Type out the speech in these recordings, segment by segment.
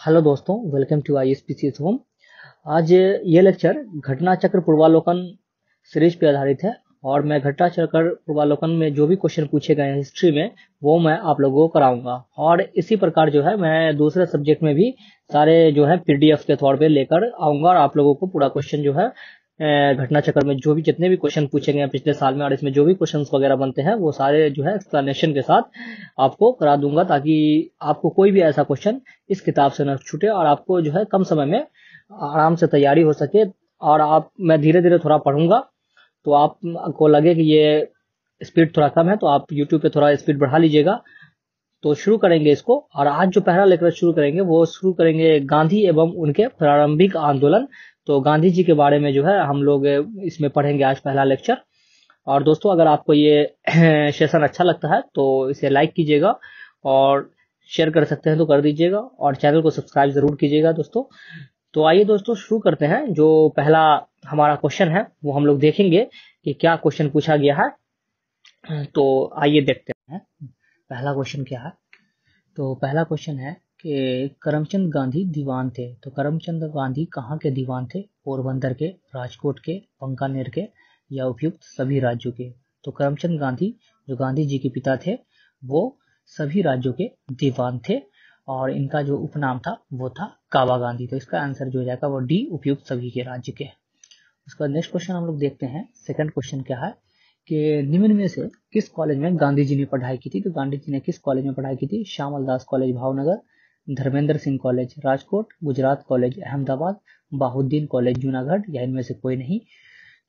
Hello दोस्तों, welcome to ISPCS home. आज ये लेक्चर घटना चक्र पूर्वालोकन सीरीज पे आधारित है और मैं घटना चक्र पूर्वालोकन में जो भी क्वेश्चन पूछे गए हैं हिस्ट्री में वो मैं आप लोगों को कराऊंगा। और इसी प्रकार जो है मैं दूसरे सब्जेक्ट में भी सारे जो है PDF के तौर पे लेकर आऊंगा और आप लोगों को पूरा क्वेश्चन जो है घटना चक्र में जो भी जितने भी क्वेश्चन पूछे गए हैं पिछले साल में और इसमें जो भी क्वेश्चन वगैरह बनते हैं वो सारे जो है एक्सप्लेनेशन के साथ आपको करा दूंगा, ताकि आपको कोई भी ऐसा क्वेश्चन इस किताब से न छूटे और आपको जो है कम समय में आराम से तैयारी हो सके। और मैं धीरे धीरे थोड़ा पढ़ूंगा, तो आपको लगे कि ये स्पीड थोड़ा कम है तो आप यूट्यूब पे थोड़ा स्पीड बढ़ा लीजिएगा। तो शुरू करेंगे इसको। और आज जो पहला लेक्चर शुरू करेंगे वो शुरू करेंगे गांधी एवं उनके प्रारंभिक आंदोलन। तो गांधी जी के बारे में जो है हम लोग इसमें पढ़ेंगे आज पहला लेक्चर। और दोस्तों, अगर आपको ये सेशन अच्छा लगता है तो इसे लाइक कीजिएगा और शेयर कर सकते हैं तो कर दीजिएगा और चैनल को सब्सक्राइब जरूर कीजिएगा दोस्तों। तो आइए दोस्तों शुरू करते हैं। जो पहला हमारा क्वेश्चन है वो हम लोग देखेंगे कि क्या क्वेश्चन पूछा गया है। तो आइए देखते हैं पहला क्वेश्चन क्या है। तो पहला क्वेश्चन है कि करमचंद गांधी दीवान थे। तो करमचंद गांधी कहाँ के दीवान थे? पोरबंदर के, राजकोट के, बीकानेर के या उपयुक्त सभी राज्यों के? तो करमचंद गांधी जो गांधी जी के पिता थे वो सभी राज्यों के दीवान थे और इनका जो उपनाम था वो था काबा गांधी। तो इसका आंसर जो हो जाएगा वो डी, उपयुक्त सभी के राज्य के। उसके बाद नेक्स्ट क्वेश्चन हम लोग देखते हैं। सेकंड क्वेश्चन क्या है कि निम्न में से किस कॉलेज में गांधी जी ने पढ़ाई की थी? तो गांधी जी ने किस कॉलेज में पढ़ाई की थी? Shyamal Das college Bhavnagar, Dharmendra Singh college Rajkot, Gujarat college Ahmedabad, Bahauddin college Junagadh या इनमें से कोई नहीं।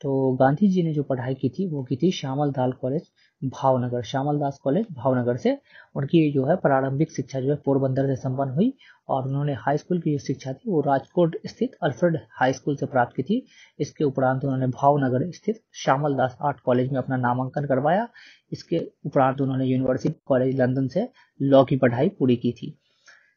तो गांधी जी ने जो पढ़ाई की थी वो की थी श्यामल दास कॉलेज भावनगर, श्यामल दास कॉलेज भावनगर से। उनकी जो है प्रारंभिक शिक्षा जो है पोरबंदर से संपन्न हुई और उन्होंने हाई स्कूल की जो शिक्षा थी वो राजकोट स्थित अल्फ्रेड हाई स्कूल से प्राप्त की थी। इसके उपरांत उन्होंने भावनगर स्थित श्यामल दास आर्ट कॉलेज में अपना नामांकन करवाया। इसके उपरांत उन्होंने यूनिवर्सिटी कॉलेज लंदन से लॉ की पढ़ाई पूरी की थी।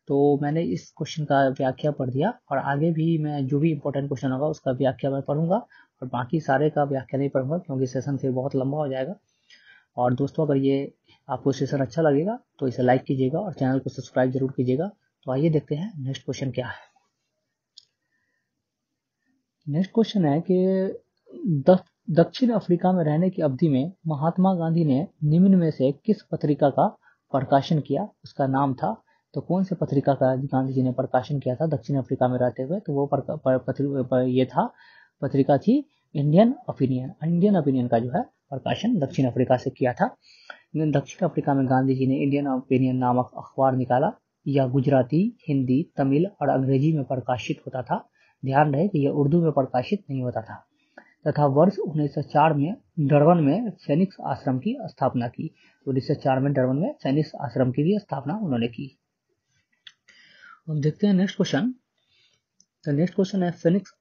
तो मैंने इस क्वेश्चन का व्याख्या पढ़ दिया और आगे भी मैं जो भी इंपॉर्टेंट क्वेश्चन होगा उसका व्याख्या मैं पढ़ूंगा और बाकी सारे का व्याख्या नहीं पढ़ूंगा क्योंकि सेशन फिर बहुत लंबा हो जाएगा। और दोस्तों, अगर ये आपको सेशन अच्छा लगेगा तो इसे लाइक कीजिएगा और चैनल को सब्सक्राइब जरूर कीजिएगा। तो आइए देखते हैं नेक्स्ट क्वेश्चन क्या है। नेक्स्ट क्वेश्चन है कि दक्षिण अफ्रीका में रहने की अवधि में महात्मा गांधी ने निम्न में से किस पत्रिका का प्रकाशन किया? उसका नाम था। तो कौन सी पत्रिका का गांधी जी ने प्रकाशन किया था दक्षिण अफ्रीका में रहते हुए? तो वो ये था, पत्रिका थी इंडियन ओपिनियन। इंडियन ओपिनियन का जो है प्रकाशन दक्षिण अफ्रीका से किया था। दक्षिण अफ्रीका में गांधी जी ने इंडियन ओपिनियन नामक अखबार निकाला। यह गुजराती, हिंदी, तमिल और अंग्रेजी में प्रकाशित होता था। ध्यान रहे कि यह उर्दू में प्रकाशित नहीं होता था। तथा वर्ष 1904 में डरबन में सैनिक आश्रम की स्थापना की। तो 1904 में डरबन में सैनिक आश्रम की भी स्थापना उन्होंने की। हम देखते हैं नेक्स्ट क्वेश्चन। तो नेक्स्ट क्वेश्चन है फेनिक्स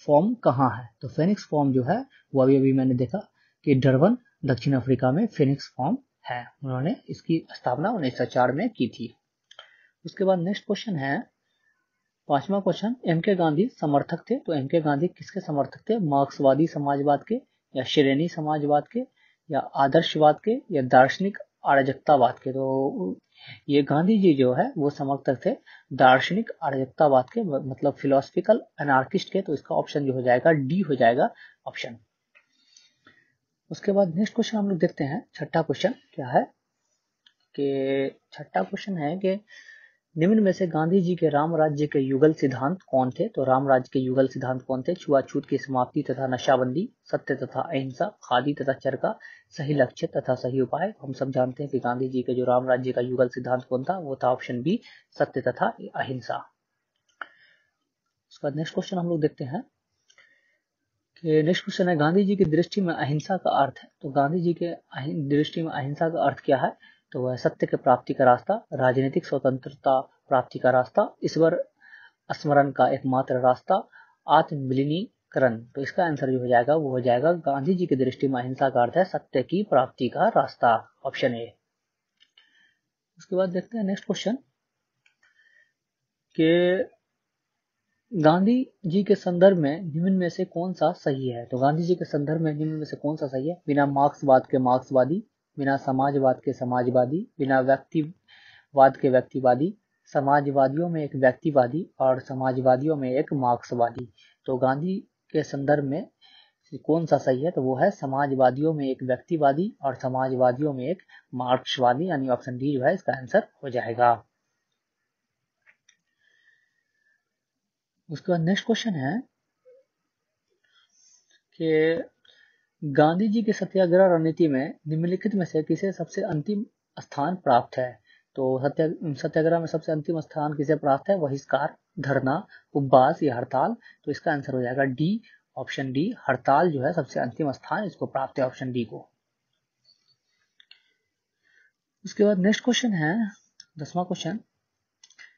फॉर्म कहाँ है? तो फेनिक्स फॉर्म जो है वो अभी मैंने देखा कि डरबन दक्षिण अफ्रीका में फेनिक्स फॉर्म है। उन्होंने इसकी स्थापना 1904 में की थी। उसके बाद नेक्स्ट क्वेश्चन है पांचवा क्वेश्चन, एम.के. गांधी समर्थक थे। तो एम.के. गांधी किसके समर्थक थे? मार्क्सवादी समाजवाद के या श्रेणी समाजवाद के या आदर्शवाद के या दार्शनिक अराजकतावाद के? तो ये गांधी जी जो है वो समर्थक थे दार्शनिक अराजकतावाद के, मतलब फिलोसफिकल एनार्किस्ट के। तो इसका ऑप्शन जो हो जाएगा डी हो जाएगा ऑप्शन। उसके बाद नेक्स्ट क्वेश्चन हम लोग देखते हैं। छठा क्वेश्चन क्या है कि छठा क्वेश्चन है कि निम्न में से गांधी जी के राम राज्य के युगल सिद्धांत कौन थे? तो राम राज्य के युगल सिद्धांत कौन थे? छुआछूत की समाप्ति तथा नशाबंदी, सत्य तथा अहिंसा, खादी तथा चरखा, सही लक्ष्य तथा सही उपाय। हम सब जानते हैं कि गांधी जी के जो राम राज्य का युगल सिद्धांत कौन था, वो था ऑप्शन बी, सत्य तथा अहिंसा। उसके बाद नेक्स्ट क्वेश्चन हम लोग देखते हैं कि नेक्स्ट क्वेश्चन है गांधी जी की दृष्टि में अहिंसा का अर्थ है। तो गांधी जी के दृष्टि में अहिंसा का अर्थ क्या है? तो वह सत्य के प्राप्ति का रास्ता, राजनीतिक स्वतंत्रता प्राप्ति का रास्ता, ईश्वर स्मरण का एकमात्र रास्ता, आत्मविलीनीकरण। तो इसका आंसर जो हो जाएगा वो हो जाएगा गांधी जी की दृष्टि में अहिंसा का अर्थ है सत्य की प्राप्ति का रास्ता, ऑप्शन ए। उसके बाद देखते हैं नेक्स्ट क्वेश्चन कि गांधी जी के संदर्भ में निम्न में से कौन सा सही है? तो गांधी जी के संदर्भ में निम्न में से कौन सा सही है? बिना मार्क्सवाद के मार्क्सवादी, बिना समाजवाद के समाजवादी, बिना व्यक्तिवाद के व्यक्तिवादी, समाजवादियों में एक व्यक्तिवादी और समाजवादियों में एक मार्क्सवादी। तो गांधी के संदर्भ में कौन सा सही है, तो वो है समाजवादियों में एक व्यक्तिवादी और समाजवादियों में एक मार्क्सवादी, यानी ऑप्शन डी जो है इसका आंसर हो जाएगा। उसके बाद नेक्स्ट क्वेश्चन है कि गांधी जी की सत्याग्रह रणनीति में निम्नलिखित में से किसे सबसे अंतिम स्थान प्राप्त है। तो सत्याग्रह में सबसे अंतिम स्थान किसे प्राप्त है, बहिष्कार, धरना, उपवास या हड़ताल। तो इसका आंसर हो जाएगा डी, ऑप्शन डी, हड़ताल जो है सबसे अंतिम स्थान इसको प्राप्त है, ऑप्शन डी को। उसके बाद नेक्स्ट क्वेश्चन है 10वां क्वेश्चन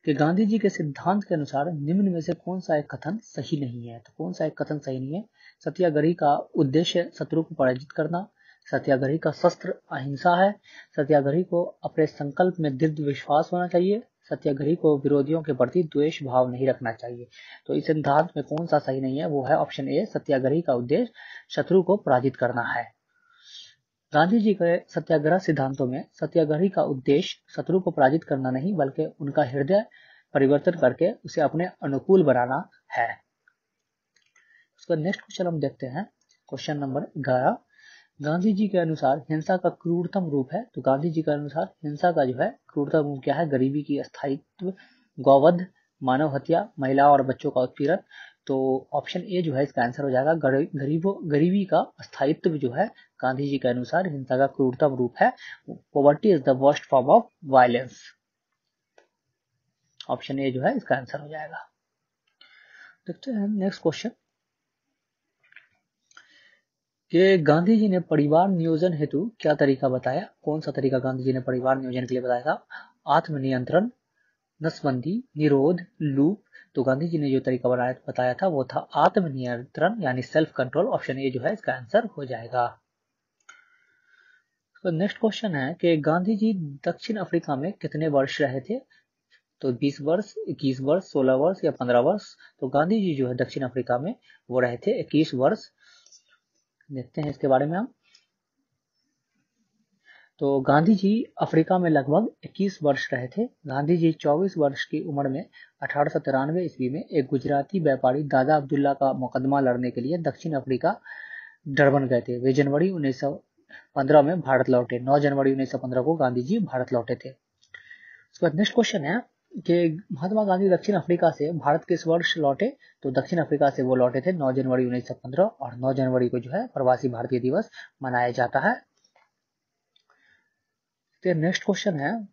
कि गांधी जी के सिद्धांत के अनुसार निम्न में से कौन सा एक कथन सही नहीं है। तो कौन सा एक कथन सही नहीं है, सत्याग्रही का उद्देश्य शत्रु को पराजित करना, सत्याग्रही का शस्त्र अहिंसा है, सत्याग्रही को अपने संकल्प में दृढ़ विश्वास होना चाहिए, सत्याग्रही को विरोधियों के प्रति द्वेष भाव नहीं रखना चाहिए। तो इस सिद्धांत में कौन सा सही नहीं है, वो है ऑप्शन ए, सत्याग्रही का उद्देश्य शत्रु को पराजित करना है। गांधी जी के सत्याग्रह सिद्धांतों में सत्याग्रही का उद्देश्य शत्रु को पराजित करना नहीं, बल्कि उनका हृदय परिवर्तन करके उसे अपने अनुकूल बनाना है। उसका नेक्स्ट क्वेश्चन हम देखते हैं, क्वेश्चन नंबर 11। गांधी जी के अनुसार हिंसा का क्रूरतम रूप है। तो गांधी जी के अनुसार हिंसा का जो है क्रूरतम रूप क्या है, गरीबी की अस्थायित्व, गौवध, मानव हत्या, महिला और बच्चों का उत्पीड़न। तो ऑप्शन ए जो है इसका आंसर हो जाएगा, गरीबी का अस्थायित्व जो है गांधी जी के अनुसार हिंसा का क्रूरतम रूप है। Poverty is the worst form of violence. Option A जो है इसका आंसर हो जाएगा। देखते हैं नेक्स्ट क्वेश्चन कि गांधी जी ने परिवार नियोजन हेतु क्या तरीका बताया। कौन सा तरीका गांधी जी ने परिवार नियोजन के लिए बताया था, आत्मनियंत्रण, नसबंदी, निरोध, लूप। तो गांधी जी ने जो तरीका बताया था वो था आत्मनियंत्रण, यानी सेल्फ कंट्रोल। ऑप्शन ए जो है इसका आंसर हो जाएगा। तो नेक्स्ट क्वेश्चन है कि गांधी जी दक्षिण अफ्रीका में कितने वर्ष रहे थे। तो 20 वर्ष, 21 वर्ष, 16 वर्ष या 15 वर्ष। तो गांधी जी जो है दक्षिण अफ्रीका में वो रहे थे 21 वर्ष। देखते हैं इसके बारे में हम। तो गांधी जी अफ्रीका में लगभग 21 वर्ष रहे थे। गांधी जी 24 वर्ष की उम्र में 1893 ईस्वी में एक गुजराती व्यापारी दादा अब्दुल्ला का मुकदमा लड़ने के लिए दक्षिण अफ्रीका डरबन गए थे। वे जनवरी 1915 में भारत लौटे। 9 जनवरी 1915 को गांधी जी भारत लौटे थे। उसके बाद नेक्स्ट क्वेश्चन है कि महात्मा गांधी दक्षिण अफ्रीका से भारत किस वर्ष लौटे। तो दक्षिण अफ्रीका से वो लौटे थे 9 जनवरी 1915, और 9 जनवरी को जो है प्रवासी भारतीय दिवस मनाया जाता है। तो नेक्स्ट क्वेश्चन है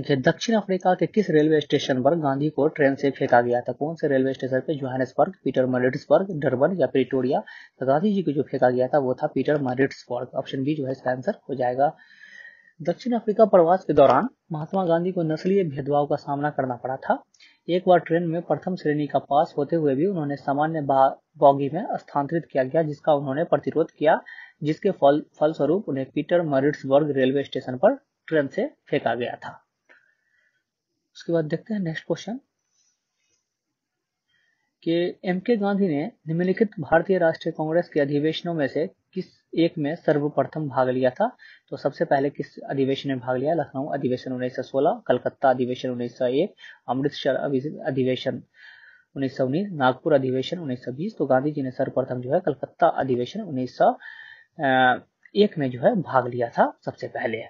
कि दक्षिण अफ्रीका के किस रेलवे स्टेशन पर गांधी को ट्रेन से फेंका गया था। कौन से रेलवे स्टेशन पे, जोहानिसबर्ग, पीटरमारिट्सबर्ग, डरबन या प्रिटोरिया। तो गांधी जी को जो फेंका गया था वो था पीटरमारिट्सबर्ग। ऑप्शन बी जो है इसका आंसर हो जाएगा। दक्षिण अफ्रीका प्रवास के दौरान महात्मा गांधी को नस्लीय भेदभाव का सामना करना पड़ा था। एक बार ट्रेन में प्रथम श्रेणी का पास होते हुए भी उन्होंने सामान्य बॉगी में स्थानांतरित किया गया, जिसका उन्होंने प्रतिरोध किया, जिसके फलस्वरूप उन्हें पीटरमारिट्सबर्ग रेलवे स्टेशन पर ट्रेन से फेंका गया था। उसके बाद देखते हैं नेक्स्ट क्वेश्चन कि एम के गांधी ने निम्नलिखित भारतीय राष्ट्रीय कांग्रेस के अधिवेशनों में से किस एक में सर्वप्रथम भाग लिया था। तो सबसे पहले किस अधिवेशन में भाग लिया, लखनऊ अधिवेशन 1916, कलकत्ता अधिवेशन 1901, अमृतसर अधिवेशन 1919, नागपुर अधिवेशन 1920। तो गांधी जी ने सर्वप्रथम जो है कलकत्ता अधिवेशन 1901 में जो है भाग लिया था सबसे पहले।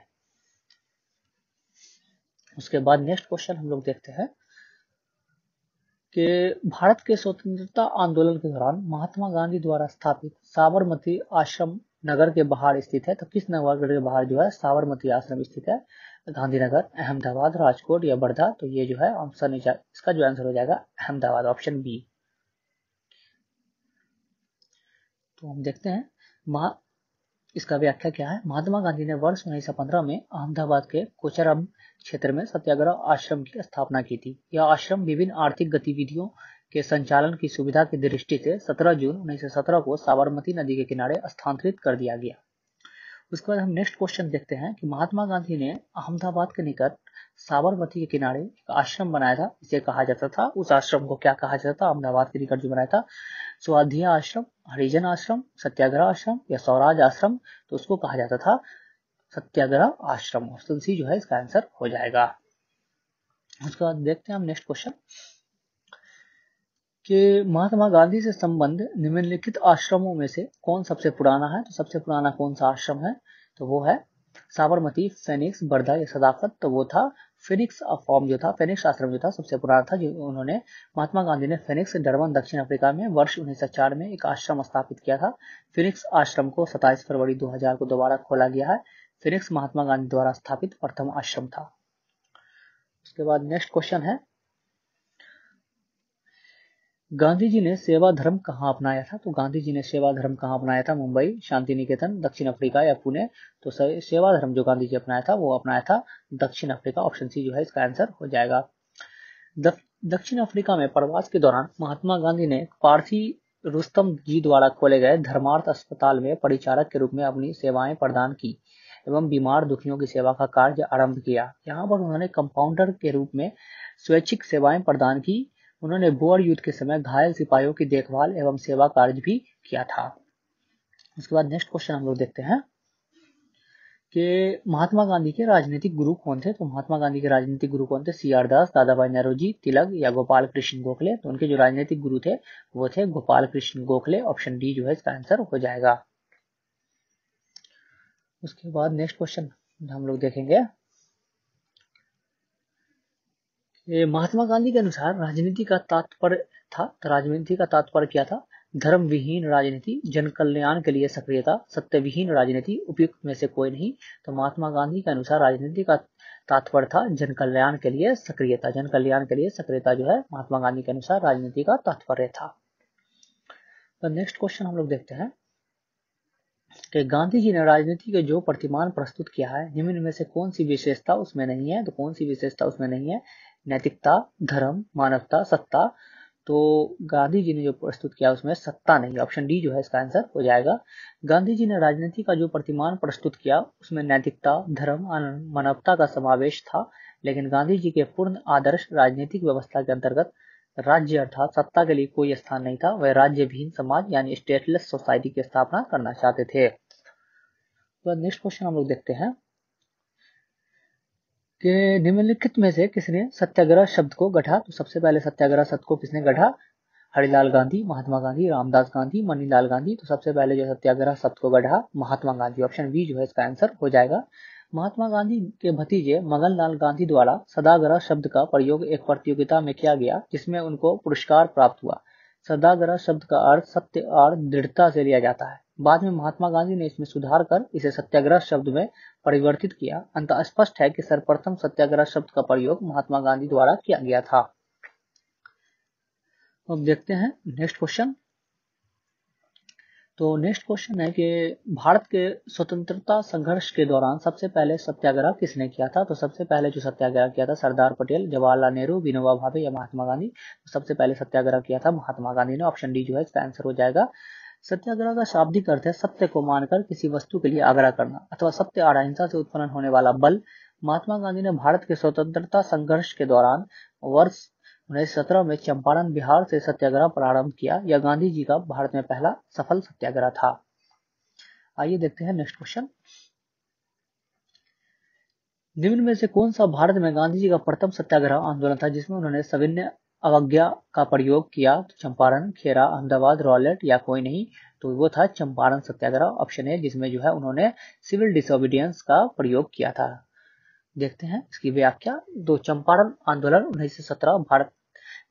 उसके बाद नेक्स्ट क्वेश्चन हम लोग देखते हैं कि भारत के स्वतंत्रता आंदोलन के दौरान महात्मा गांधी द्वारा स्थापित साबरमती आश्रम नगर के बाहर स्थित है। तो किस नगर के बाहर जो है साबरमती आश्रम स्थित है, गांधीनगर, अहमदाबाद, राजकोट या वर्धा। तो ये जो है ऑप्शन, इसका जो आंसर हो जाएगा अहमदाबाद, ऑप्शन बी। तो हम देखते हैं इसका व्याख्या क्या है। महात्मा गांधी ने वर्ष 1915 में अहमदाबाद के कोचरब क्षेत्र में सत्याग्रह आश्रम की स्थापना की थी। यह आश्रम विभिन्न आर्थिक गतिविधियों के संचालन की सुविधा की दृष्टि से 17 जून 1917 को साबरमती नदी के किनारे स्थानांतरित कर दिया गया। उसके बाद हम नेक्स्ट क्वेश्चन देखते हैं कि महात्मा गांधी ने अहमदाबाद के निकट साबरमती के किनारे एक आश्रम बनाया था। इसे कहा जाता था, उस आश्रम को क्या कहा जाता था, अहमदाबाद के निकट जो बनाया था, स्वाध्याय आश्रम, हरिजन आश्रम, सत्याग्रह आश्रम या स्वराज आश्रम। तो उसको कहा जाता था सत्याग्रह आश्रम। ऑप्शन सी जो है इसका आंसर हो जाएगा। उसके बाद देखते हैं हम नेक्स्ट क्वेश्चन कि महात्मा गांधी से संबंध निम्नलिखित आश्रमों में से कौन सबसे पुराना है। तो सबसे पुराना कौन सा आश्रम है, तो वो है साबरमती, फेनिक्स, बर्दा या सदाकत। तो वो था फेनिक्स फॉर्म जो था, फेनिक्स आश्रम जो था सबसे पुराना था, जो उन्होंने महात्मा गांधी ने फेनिक्स डरबन दक्षिण अफ्रीका में वर्ष 1904 में एक आश्रम स्थापित किया था। फेनिक्स आश्रम को 27 फरवरी 2000 को दोबारा खोला गया है। फेनिक्स महात्मा गांधी द्वारा स्थापित प्रथम आश्रम था। उसके बाद नेक्स्ट क्वेश्चन है, गांधी जी ने सेवा धर्म कहाँ अपनाया था। तो गांधी जी ने सेवा धर्म कहाँ अपनाया था, मुंबई, शांति निकेतन, दक्षिण अफ्रीका या पुणे। तो सेवा धर्म जो गांधी जी अपनाया था वो अपनाया था दक्षिण अफ्रीका। ऑप्शन सी जो है इसका आंसर हो जाएगा। दक्षिण अफ्रीका में प्रवास के दौरान महात्मा गांधी ने पारसी रुस्तम जी द्वारा खोले गए धर्मार्थ अस्पताल में परिचारक के रूप में अपनी सेवाएं प्रदान की एवं बीमार दुखियों की सेवा का कार्य आरंभ किया। यहाँ पर उन्होंने कंपाउंडर के रूप में स्वैच्छिक सेवाएं प्रदान की। उन्होंने बोअर युद्ध के समय घायल सिपाहियों की देखभाल एवं सेवा कार्य भी किया था। उसके बाद नेक्स्ट क्वेश्चन हम लोग देखते हैं कि महात्मा गांधी के राजनीतिक गुरु कौन थे। तो महात्मा गांधी के राजनीतिक गुरु कौन थे, सी.आर. दास, दादा भाई नौरोजी, तिलक या गोपाल कृष्ण गोखले। तो उनके जो राजनीतिक गुरु थे वो थे गोपाल कृष्ण गोखले। ऑप्शन डी जो है इसका आंसर हो जाएगा। उसके बाद नेक्स्ट क्वेश्चन हम लोग देखेंगे, महात्मा गांधी के अनुसार राजनीति का तात्पर्य था। तो राजनीति का तात्पर्य क्या था, धर्म विहीन राजनीति, जन कल्याण के लिए सक्रियता, सत्य विहीन राजनीति, उपयुक्त में से कोई नहीं। तो महात्मा गांधी के अनुसार राजनीति का तात्पर्य था जन कल्याण के लिए सक्रियता। जन कल्याण के लिए सक्रियता जो है महात्मा गांधी के अनुसार राजनीति का तात्पर्य था। तो नेक्स्ट क्वेश्चन हम लोग देखते हैं कि गांधी जी ने राजनीति के जो प्रतिमान प्रस्तुत किया है निम्न में से कौन सी विशेषता उसमें नहीं है। तो कौन सी विशेषता उसमें नहीं है, नैतिकता, धर्म, मानवता, सत्ता। तो गांधी जी ने जो प्रस्तुत किया उसमें सत्ता नहीं। ऑप्शन डी जो है इसका आंसर हो जाएगा। गांधी जी ने राजनीति का जो प्रतिमान प्रस्तुत किया उसमें नैतिकता, धर्म, मानवता का समावेश था, लेकिन गांधी जी के पूर्ण आदर्श राजनीतिक व्यवस्था के अंतर्गत राज्य अर्थात सत्ता के लिए कोई स्थान नहीं था। वह राज्य विहीन समाज यानी स्टेटलेस सोसाइटी की स्थापना करना चाहते थे। तो नेक्स्ट क्वेश्चन हम लोग देखते हैं कि निम्नलिखित में से किसने सत्याग्रह शब्द को गढ़ा। तो सबसे पहले सत्याग्रह शब्द को किसने गढ़ा, हरिलाल गांधी, महात्मा गांधी, रामदास गांधी, मनीलाल गांधी। तो सबसे पहले जो सत्याग्रह शब्द को गढ़ा महात्मा गांधी। ऑप्शन बी जो है इसका आंसर हो जाएगा। महात्मा गांधी के भतीजे मगन लाल गांधी द्वारा सदाग्रह शब्द का प्रयोग एक प्रतियोगिता में किया गया जिसमें उनको पुरस्कार प्राप्त हुआ। सदाग्रह शब्द का अर्थ सत्य और दृढ़ता से लिया जाता है। बाद में महात्मा गांधी ने इसमें सुधार कर इसे सत्याग्रह शब्द में परिवर्तित किया। अंततः स्पष्ट है कि सर्वप्रथम सत्याग्रह शब्द का प्रयोग महात्मा गांधी द्वारा किया गया था। अब देखते हैं नेक्स्ट क्वेश्चन। तो नेक्स्ट क्वेश्चन है कि भारत के स्वतंत्रता संघर्ष के दौरान सबसे पहले सत्याग्रह किसने किया था। तो सबसे पहले जो सत्याग्रह किया था सरदार पटेल, जवाहरलाल नेहरू, विनोबा भावे या महात्मा गांधी। तो सबसे पहले सत्याग्रह किया था महात्मा गांधी ने। ऑप्शन डी जो है इसका आंसर हो जाएगा। सत्याग्रह का शाब्दिक अर्थ है सत्य को मानकर किसी वस्तु के लिए आग्रह करना अथवा सत्य और अहिंसा से उत्पन्न होने वाला बल। महात्मा गांधी ने भारत के स्वतंत्रता संघर्ष के दौरान वर्ष 1917 में चंपारण, बिहार से सत्याग्रह प्रारंभ किया। यह गांधी जी का भारत में पहला सफल सत्याग्रह था। आइए देखते हैं नेक्स्ट क्वेश्चन। निम्न में से कौन सा भारत में गांधी जी का प्रथम सत्याग्रह आंदोलन था जिसमें उन्होंने सविनय अवज्ञा का प्रयोग किया। तो चंपारण, खेरा, अहमदाबाद, रॉलेट या कोई नहीं। तो वो था चंपारण सत्याग्रह। ऑप्शन है जिसमें जो है उन्होंने सिविल डिसोबीडियंस का प्रयोग किया था। देखते हैं इसकी व्याख्या। तो चंपारण आंदोलन 1917 भारत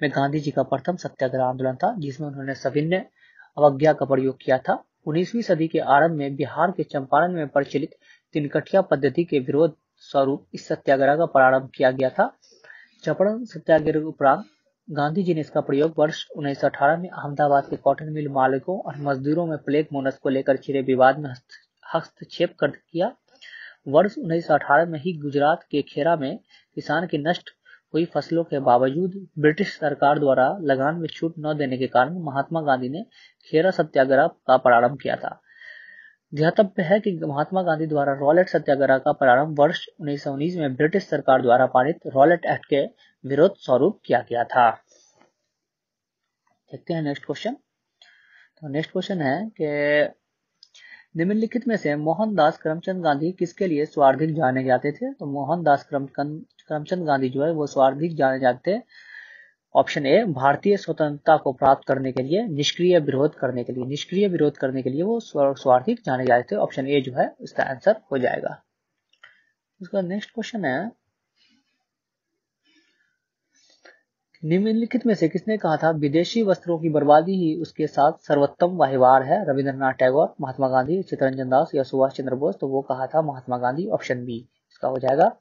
में गांधी जी का प्रथम सत्याग्रह आंदोलन था जिसमें उन्होंने सविनय अवज्ञा का प्रयोग किया था। 19वीं सदी के आरंभ में बिहार के चंपारण में प्रचलित तिनकठिया पद्धति के विरोध स्वरूप इस सत्याग्रह का प्रारंभ किया गया था। चंपारण सत्याग्रह उपरांत गांधी जी ने इसका प्रयोग वर्ष 1918 में अहमदाबाद के कॉटन मिल मालिकों और मजदूरों में प्लेग मोनस को लेकर छिड़े विवाद में हस्तक्षेप कर किया। वर्ष 1918 में ही गुजरात के खेरा में किसान की नष्ट हुई फसलों के बावजूद ब्रिटिश सरकार द्वारा लगान में छूट न देने के कारण महात्मा गांधी ने खेरा सत्याग्रह का प्रारंभ किया था। ध्यातव्य है कि महात्मा गांधी द्वारा रॉलेट सत्याग्रह का प्रारंभ वर्ष 1919 में ब्रिटिश सरकार द्वारा पारित रॉलेट एक्ट के विरोध स्वरूप किया गया था। देखते हैं नेक्स्ट क्वेश्चन। तो नेक्स्ट क्वेश्चन है कि निम्नलिखित में से मोहनदास करमचंद गांधी किसके लिए स्वार्थिक जाने जाते थे? तो मोहनदास करमचंद गांधी जो है वो स्वार्थिक जाने जाते थे। ऑप्शन ए, भारतीय स्वतंत्रता को प्राप्त करने के लिए, निष्क्रिय विरोध करने के लिए, निष्क्रिय विरोध करने के लिए वो स्वार्थिक जाने जाते थे। ऑप्शन ए जो है इसका आंसर हो जाएगा। उसका नेक्स्ट क्वेश्चन है, निम्नलिखित में से किसने कहा था विदेशी वस्त्रों की बर्बादी ही उसके साथ सर्वोत्तम व्यवहार है? रविंद्रनाथ टैगोर, महात्मा गांधी, चित्तरंजन दास या सुभाष चंद्र बोस? तो वो कहा था महात्मा गांधी। ऑप्शन बी इसका हो जाएगा।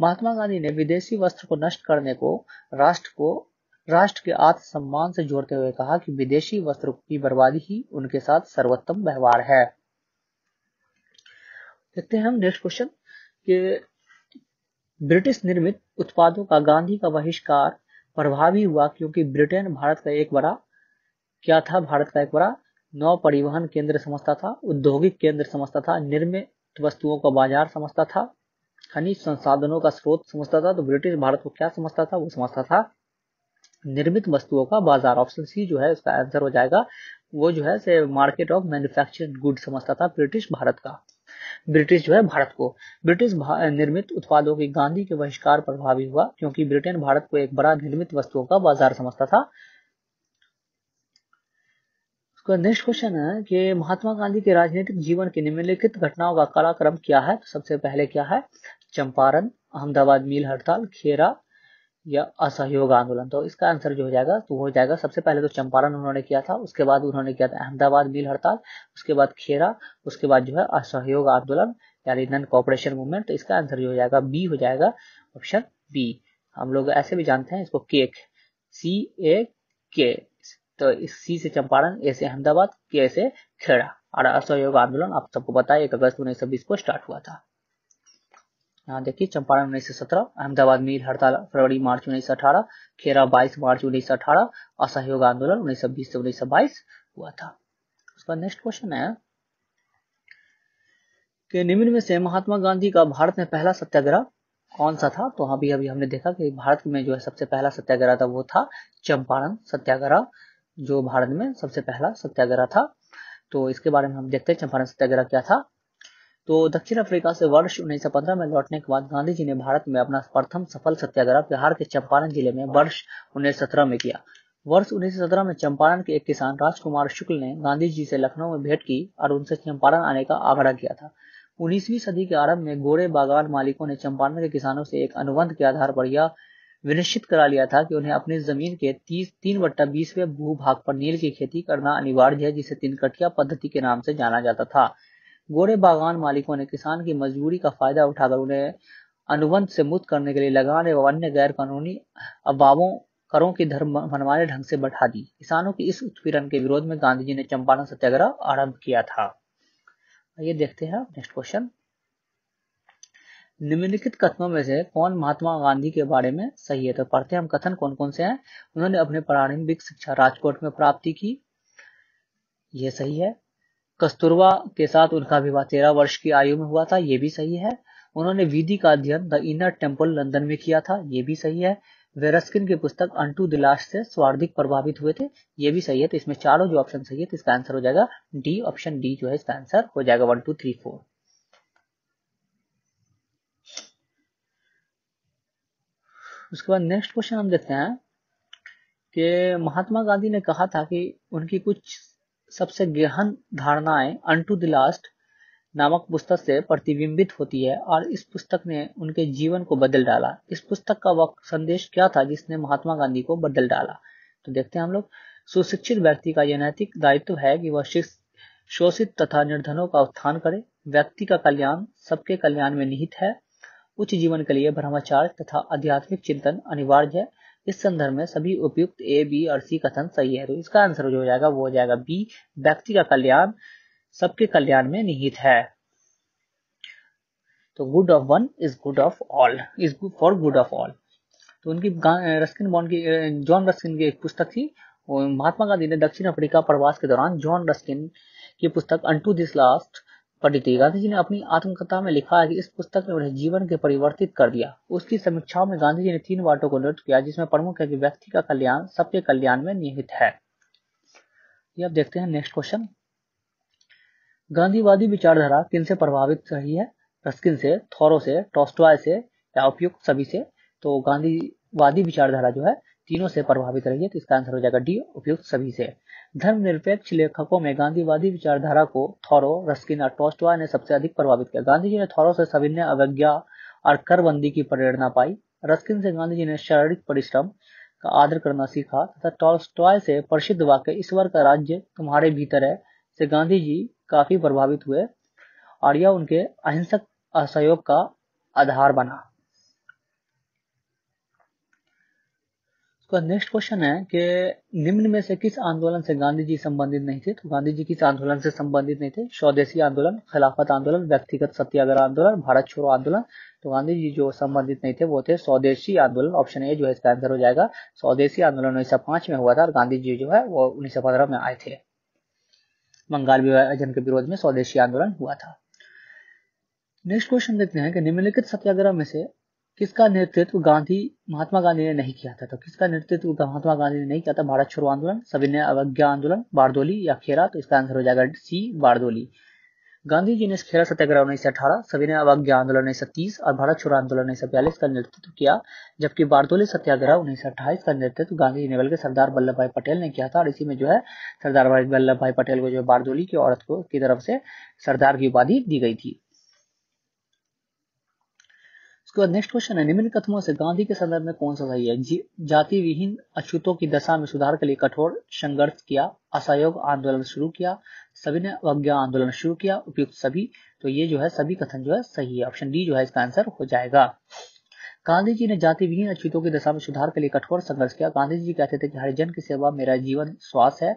महात्मा गांधी ने विदेशी वस्त्र को नष्ट करने को राष्ट्र के आत्मसम्मान से जोड़ते हुए कहा कि विदेशी वस्त्रों की बर्बादी ही उनके साथ सर्वोत्तम व्यवहार है। देखते हैं हम नेक्स्ट क्वेश्चन कि ब्रिटिश निर्मित उत्पादों का गांधी का बहिष्कार प्रभावी हुआ क्योंकि ब्रिटेन भारत का एक बड़ा नौ परिवहन केंद्र समझता था, औद्योगिक केंद्र समझता था, निर्मित वस्तुओं का बाजार समझता था, खनिज संसाधनों का स्रोत समझता था। तो ब्रिटिश भारत को क्या समझता था? वो समझता था निर्मित वस्तुओं का बाजार। ऑप्शन सी जो है उसका आंसर हो जाएगा। वो जो है से मार्केट ऑफ मैन्युफैक्चर्ड गुड समझता था ब्रिटिश जो है भारत को। ब्रिटिश निर्मित उत्पादों की गांधी के बहिष्कार प्रभावी हुआ क्योंकि ब्रिटेन भारत को एक बड़ा निर्मित वस्तुओं का बाजार समझता था। उसका नेक्स्ट क्वेश्चन है कि महात्मा गांधी के राजनीतिक जीवन की निम्नलिखित घटनाओं का कालक्रम क्या है? तो सबसे पहले क्या है? चंपारण, अहमदाबाद मिल हड़ताल, खेरा या असहयोग आंदोलन। तो इसका आंसर जो हो जाएगा तो हो जाएगा सबसे पहले तो चंपारण उन्होंने किया था, उसके बाद उन्होंने किया था अहमदाबाद मिल हड़ताल, उसके बाद खेरा, उसके बाद जो है असहयोग आंदोलन यानी नॉन कोऑपरेशन मूवमेंट। तो इसका आंसर जो हो जाएगा बी हो जाएगा। Option B. हम लोग ऐसे भी जानते हैं इसको केक, CAK। तो इस सी से चंपारण, ए से अहमदाबाद, के से खेड़ा। और असहयोग आंदोलन आप सबको पता है 1 अगस्त 1920 को स्टार्ट हुआ था। यहाँ देखिए चंपारण 1917, अहमदाबाद मिल हड़ताल फरवरी मार्च 1918, खेरा 22 मार्च 1918, असहयोग आंदोलन 1920 से 1922 हुआ था। उसका नेक्स्ट क्वेश्चन है कि निम्न में से महात्मा गांधी का भारत में पहला सत्याग्रह कौन सा था? तो अभी हमने देखा कि भारत में जो है सबसे पहला सत्याग्रह था वो था चंपारण सत्याग्रह, जो भारत में सबसे पहला सत्याग्रह था। तो इसके बारे में हम देखते हैं चंपारण सत्याग्रह क्या था। तो दक्षिण अफ्रीका से वर्ष 1915 में लौटने के बाद गांधी जी ने भारत में अपना प्रथम सफल सत्याग्रह बिहार के चंपारण जिले में वर्ष 1917 में किया। वर्ष 1917 में चंपारण के एक किसान राजकुमार शुक्ल ने गांधी जी से लखनऊ में भेंट की और उनसे चंपारण आने का आग्रह किया था। 19वीं सदी के आरंभ में गोरे बागान मालिकों ने चंपारण के किसानों से एक अनुबंध के आधार पर यह विनिश्चित करा लिया था कि उन्हें अपनी जमीन के 3/20वें भूभाग पर नील की खेती करना अनिवार्य है, जिसे 3 पद्धति के नाम से जाना जाता था। गोरे बागान मालिकों ने किसान की मजबूरी का फायदा उठाकर उन्हें अनुबंध से मुक्त करने के लिए लगान एवं अन्य गैर कानूनी अबावों करों की दर मनमाने ढंग से बढ़ा दी। किसानों की इस उत्पीड़न के विरोध में गांधी जी ने चंपारण सत्याग्रह आरंभ किया था। ये देखते हैं नेक्स्ट क्वेश्चन। निम्नलिखित कथनों में से कौन महात्मा गांधी के बारे में सही है? तो पढ़ते हैं हम कथन कौन कौन से हैं। उन्होंने अपने प्रारंभिक शिक्षा राजकोट में प्राप्ति की, ये सही है। कस्तूरबा के साथ उनका विवाह 13 वर्ष की आयु में हुआ था, ये भी सही है। उन्होंने विधि का अध्ययन द इनर टेम्पल लंदन में किया था, ये भी सही है। वे रस्किन की पुस्तक अनटू द लास्ट से स्वार्थिक प्रभावित हुए थे, ये भी सही है। तो इसमें चारों जो ऑप्शन सही है तो इसका आंसर हो जाएगा डी। ऑप्शन डी जो है इसका आंसर हो जाएगा 1 2 3 4। उसके बाद नेक्स्ट क्वेश्चन हम देखते हैं कि महात्मा गांधी ने कहा था कि उनकी कुछ सबसे गहन धारणाएं अनटू द लास्ट नामक पुस्तक से प्रतिबिंबित होती है और इस पुस्तक ने उनके जीवन को बदल डाला। इस पुस्तक का वह संदेश क्या था जिसने महात्मा गांधी को बदल डाला? तो देखते हैं हम लोग। सुशिक्षित व्यक्ति का यह नैतिक दायित्व है कि वह शोषित तथा निर्धनों का उत्थान करे। व्यक्ति का कल्याण सबके कल्याण में निहित है। उच्च जीवन के लिए ब्रह्मचार्य तथा आध्यात्मिक चिंतन अनिवार्य है। इस संदर्भ में सभी उपयुक्त ए, बी और सी कथन सही है। तो इसका आंसर जो हो जाएगा वो हो जाएगा बी। व्यक्ति का कल्याण सबके कल्याण में निहित है। तो good of one is good of all, is good for good of all. तो उनकी जॉन रस्किन की एक पुस्तक थी। महात्मा गांधी ने दक्षिण अफ्रीका प्रवास के दौरान जॉन रस्किन की पुस्तक अनटू दिस लास्ट पढ़ी थी। गांधी जी ने अपनी आत्मकथा में लिखा है कि इस पुस्तक ने उन्हें जीवन के परिवर्तित कर दिया। उसकी समीक्षाओं में गांधी जी ने 3 बातों को नोट किया, जिसमें प्रमुख है कि व्यक्ति का कल्याण सबके कल्याण में निहित है। ये अब देखते हैं नेक्स्ट क्वेश्चन। गांधीवादी विचारधारा किन से प्रभावित रही है? रस्किन से, थॉरो से, टॉल्स्टॉय से या उपयुक्त सभी से? तो गांधीवादी विचारधारा जो है तीनों से प्रभावित रही है, तो इसका आंसर हो जाएगा डी, उपयुक्त सभी से। धर्मनिरपेक्ष लेखकों में गांधीवादी विचारधारा को थॉरो, रस्किन और टॉल्स्टॉय ने सबसे अधिक प्रभावित किया। गांधी जी ने थॉरो से सविनय अवज्ञा और करबंदी की प्रेरणा पाई। रस्किन से गांधी जी ने शारीरिक परिश्रम का आदर करना सीखा तथा टॉल्स्टॉय से प्रसिद्ध वाक्य ईश्वर का राज्य तुम्हारे भीतर है से गांधी जी काफी प्रभावित हुए और यह उनके अहिंसक असहयोग का आधार बना। उसका नेक्स्ट क्वेश्चन है कि निम्न में से किस आंदोलन से गांधी जी संबंधित नहीं थे? तो गांधी जी किस आंदोलन से संबंधित नहीं थे? स्वदेशी आंदोलन, खिलाफत आंदोलन, व्यक्तिगत सत्याग्रह आंदोलन, भारत छोड़ो आंदोलन? तो गांधी जी जो संबंधित नहीं थे वो थे स्वदेशी आंदोलन। ऑप्शन ए जो है इसका आंसर हो जाएगा। स्वदेशी आंदोलन 1905 में हुआ था और गांधी जी जो है वो 1915 में आए थे। बंगाल विभाजन के विरोध में स्वदेशी आंदोलन हुआ था। नेक्स्ट क्वेश्चन देखते हैं कि निम्नलिखित सत्याग्रह में से किसका नेतृत्व महात्मा गांधी ने नहीं किया था? तो किसका नेतृत्व महात्मा गांधी ने नहीं किया था? भारत छोड़ो आंदोलन, सविनय अवज्ञा आंदोलन, बारदोली या खेरा? तो इसका आंसर हो जाएगा सी, बारदोली। गांधी जी ने खेरा सत्याग्रह 1918, सविनय अवज्ञा आंदोलन 1930 और भारत छोड़ो आंदोलन 1942 का नेतृत्व किया, जबकि बारदोली सत्याग्रह 1928 का नेतृत्व गांधी जी ने बल्कि सरदार वल्लभ भाई पटेल ने किया था। और इसी में जो है सरदार वल्लभ भाई पटेल को जो बारदोली की औरत को की तरफ से सरदार की उपाधि दी गई थी। उसके बाद नेक्स्ट क्वेश्चन है निम्न कथनों से गांधी के संदर्भ में कौन सा सही है? जाति विहीन अछूतों की दशा में सुधार के लिए कठोर संघर्ष किया, असहयोग आंदोलन शुरू किया, सविनय अवज्ञा आंदोलन शुरू किया, उपयुक्त सभी? तो ये जो है सभी कथन जो है सही है। ऑप्शन डी जो है इसका आंसर हो जाएगा। गांधी जी ने जाति विहीन अछूतों की दशा में सुधार के लिए कठोर संघर्ष किया। गांधी जी कहते थे कि हरिजन की सेवा मेरा जीवन श्वास है,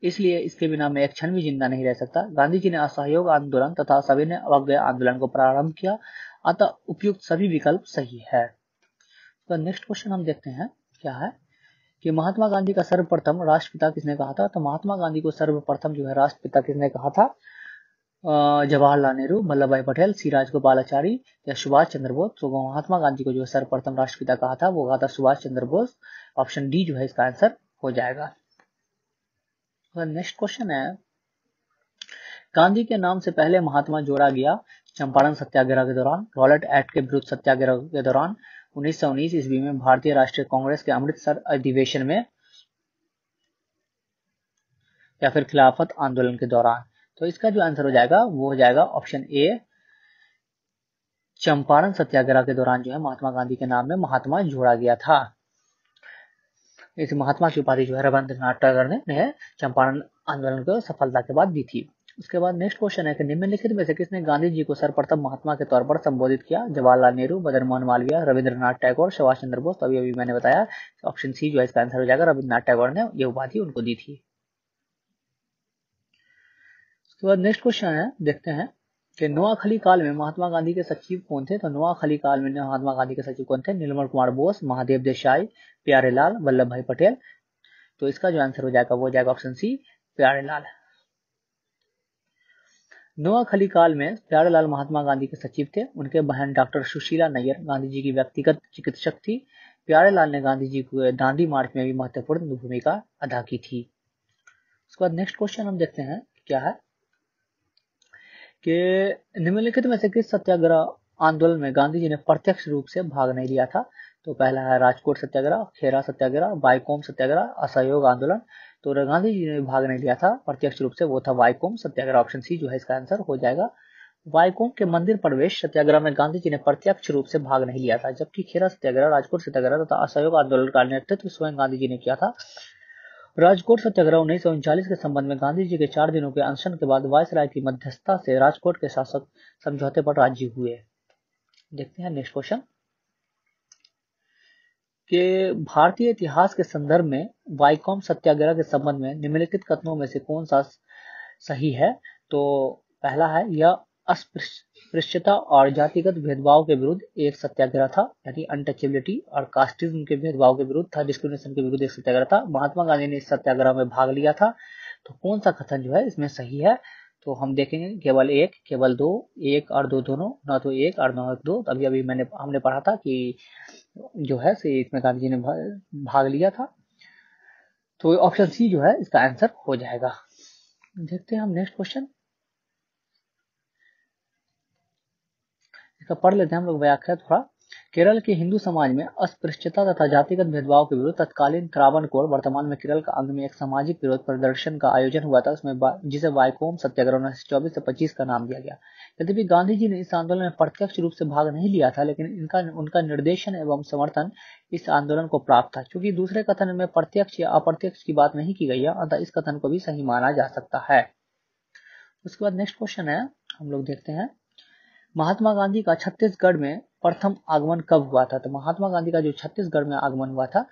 इसलिए इसके बिना मैं एक क्षण भी जिंदा नहीं रह सकता। गांधी जी ने असहयोग आंदोलन तथा सविनय अवज्ञा आंदोलन को प्रारंभ किया, अतः उपयुक्त सभी विकल्प सही है। तो नेक्स्ट क्वेश्चन हम देखते हैं क्या है कि महात्मा गांधी का सर्वप्रथम राष्ट्रपिता किसने कहा था? तो महात्मा गांधी को सर्वप्रथम जो है राष्ट्रपिता किसने कहा था? जवाहरलाल नेहरू, वल्लभ भाई पटेल, सी राजगोपालाचारी या सुभाष चंद्र बोस? तो महात्मा गांधी को जो सर्वप्रथम राष्ट्रपिता कहा था वो कहा था सुभाष चंद्र बोस। ऑप्शन डी जो है इसका आंसर हो जाएगा। नेक्स्ट क्वेश्चन है गांधी के नाम से पहले महात्मा जोड़ा गया चंपारण सत्याग्रह के दौरान, रॉलेट एक्ट के विरुद्ध सत्याग्रह के दौरान, 1919 ईस्वी में भारतीय राष्ट्रीय कांग्रेस के अमृतसर अधिवेशन में या फिर खिलाफत आंदोलन के दौरान? तो इसका जो आंसर हो जाएगा वो हो जाएगा ऑप्शन ए, चंपारण सत्याग्रह के दौरान जो है महात्मा गांधी के नाम में महात्मा जोड़ा गया था। इस महात्मा की उपाधि जो है रविंद्रनाथ टैगोर ने चंपारण आंदोलन को सफलता के बाद दी थी। उसके बाद नेक्स्ट क्वेश्चन है कि निम्नलिखित में से किसने गांधी जी को सर्वप्रथम महात्मा के तौर पर संबोधित किया? जवाहरलाल नेहरू, मदन मोहन मालवीय, रविंद्रनाथ टैगोर, सुभाष चंद्र बोस? तो अभी मैंने बताया ऑप्शन सी जो है इसका आंसर हो जाएगा। रविंद्रनाथ टैगोर ने यह उपाधि उनको दी थी। उसके बाद नेक्स्ट क्वेश्चन है देखते हैं कि नोआखली काल में महात्मा गांधी के सचिव कौन थे? तो नोआखली काल में महात्मा गांधी के सचिव कौन थे? नीलमणि कुमार बोस, महादेव देसाई, प्यारेलाल, वल्लभ भाई पटेल? तो इसका जो आंसर हो जाएगा वो हो जाएगा ऑप्शन सी, प्यारेलाल। नोआखली काल में प्यारेलाल महात्मा गांधी के सचिव थे। उनके बहन डॉक्टर सुशीला नैयर गांधी जी की व्यक्तिगत चिकित्सक थी। प्यारेलाल ने गांधी जी को दांडी मार्च में भी महत्वपूर्ण भूमिका अदा की थी। उसके बाद नेक्स्ट क्वेश्चन हम देखते हैं क्या है कि निम्नलिखित में से किस सत्याग्रह आंदोलन में गांधी जी ने प्रत्यक्ष रूप से भाग नहीं लिया था? तो पहला है राजकोट सत्याग्रह, खेरा सत्याग्रह, वाईकोम सत्याग्रह, असहयोग आंदोलन? तो गांधी जी ने भाग नहीं लिया था प्रत्यक्ष रूप से, वो था वाईकोम सत्याग्रह। ऑप्शन सी जो है इसका आंसर हो जाएगा। वाईकोम के मंदिर प्रवेश सत्याग्रह में गांधी जी ने प्रत्यक्ष रूप से भाग नहीं लिया था, जबकि खेरा सत्याग्रह, राजकोट सत्याग्रह तथा असहयोग आंदोलन का नेतृत्व स्वयं गांधी जी ने किया था। राजकोट सत्याग्रह 1939 के संबंध में गांधी जी के 4 दिनों के अनशन के बाद वायसराय की मध्यस्थता से राजकोट के शासक समझौते पर राजी हुए। देखते हैं नेक्स्ट क्वेश्चन कि भारतीय इतिहास के संदर्भ में वाईकोम सत्याग्रह के संबंध में निम्नलिखित कथनों में से कौन सा सही है? तो पहला है यह अस्पृश्यता और जातिगत भेदभाव के विरुद्ध एक सत्याग्रह था, यानी अनटचेबिलिटी और कास्टिज्म के भेदभाव के विरुद्ध था, डिस्क्रिमिनेशन के विरुद्ध एक सत्याग्रह था। महात्मा गांधी ने इस सत्याग्रह में भाग लिया था। तो कौन सा कथन जो है इसमें सही है? तो हम देखेंगे केवल एक, केवल दो, एक और दो दोनों, न तो एक और न दो। अभी हमने पढ़ा था कि जो है इसमें गांधी जी ने भाग लिया था। तो ऑप्शन सी जो है इसका आंसर हो जाएगा। देखते हैं हम नेक्स्ट क्वेश्चन इसका पढ़ लेते हैं हम लोग व्याख्या थोड़ा। केरल के हिंदू समाज में अस्पृश्यता तथा जातिगत भेदभाव के विरुद्ध तत्कालीन त्रावणकोर, वर्तमान में केरल का अंग में एक सामाजिक विरोध प्रदर्शन का आयोजन हुआ था, उसमें जिसे वाइकोम सत्याग्रह 1924 से 25 का नाम दिया गया। यद्यपि गांधी जी ने इस आंदोलन में प्रत्यक्ष रूप से भाग नहीं लिया था, लेकिन उनका निर्देशन एवं समर्थन इस आंदोलन को प्राप्त था। क्योंकि दूसरे कथन में प्रत्यक्ष या अप्रत्यक्ष की बात नहीं की गई है, अतः इस कथन को भी सही माना जा सकता है। उसके बाद नेक्स्ट क्वेश्चन है, हम लोग देखते हैं महात्मा गांधी का छत्तीसगढ़ में प्रथम आगमन कब हुआ था। तो महात्मा गांधी का जो छत्तीसगढ़ में आगमन हुआ था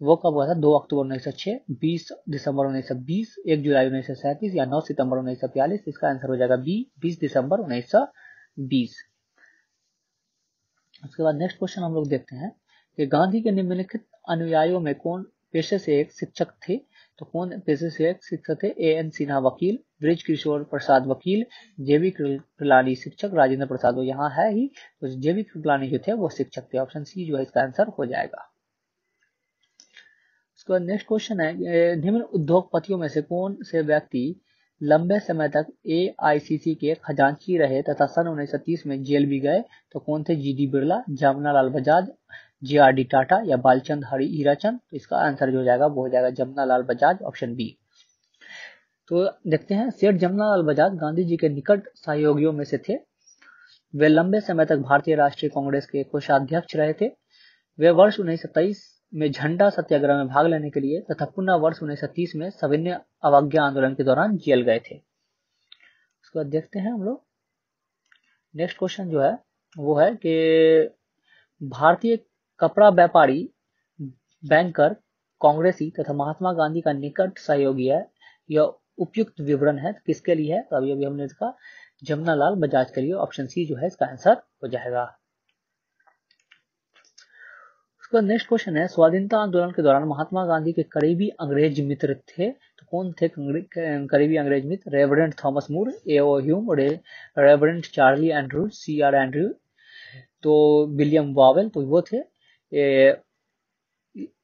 वो कब हुआ था? 2 अक्टूबर 1906, 20 दिसंबर 1920, 1 जुलाई 1937 या 9 सितंबर 1942। इसका आंसर हो जाएगा बी, 20 दिसंबर 1920। उसके बाद नेक्स्ट क्वेश्चन हम लोग देखते हैं कि गांधी के निम्नलिखित अनुयायियों में कौन पेशे से एक शिक्षक थे। तो कौन पेशे से एक शिक्षक थे? A.N. सिन्हा वकील, ब्रिज किशोर प्रसाद वकील, जेबी कृपलानी शिक्षक, राजेंद्र प्रसाद वो यहाँ है ही, तो जेबी कृपलानी जो थे वो शिक्षक थे। ऑप्शन सी जो है इसका आंसर हो जाएगा। उसके बाद नेक्स्ट क्वेश्चन है निम्न उद्योगपतियों में से कौन से व्यक्ति लंबे समय तक AICC के खजांची रहे तथा सन 1930 में जेल भी गए। तो कौन थे? G.D. बिरला, जमनालाल बजाज, JRD टाटा या बालचंद हीराचंद। तो इसका आंसर जो हो जाएगा वो हो जाएगा जमनालाल बजाज, ऑप्शन बी। तो देखते हैं सेठ जमनालाल बजाज गांधी जी के निकट सहयोगियों में से थे। वे लंबे समय तक भारतीय राष्ट्रीय कांग्रेस के कोषाध्यक्ष रहे थे। वे वर्ष 1927 में झंडा सत्याग्रह में भाग लेने के लिए तथा पुनः वर्ष 1930 में सविनय अवज्ञा आंदोलन के दौरान जेल गए थे। उसके बाद देखते हैं हम लोग नेक्स्ट क्वेश्चन जो है वो है कि भारतीय कपड़ा व्यापारी, बैंकर, कांग्रेसी तथा महात्मा गांधी का निकट सहयोगी है। यह उपयुक्त विवरण है किसके लिए है? तो अभी हमने इसका जमनालाल बजाज के लिए, ऑप्शन सी जो है इसका आंसर हो जाएगा। उसका नेक्स्ट क्वेश्चन है स्वाधीनता आंदोलन के दौरान महात्मा गांधी के करीबी अंग्रेज मित्र थे। तो कौन थे करीबी अंग्रेज मित्र? रेवरेंड थॉमस मूर, A.O. Hume, reverend Charlie Andrews, C.R. Andrew, तो विलियम वावेल, तो वो थे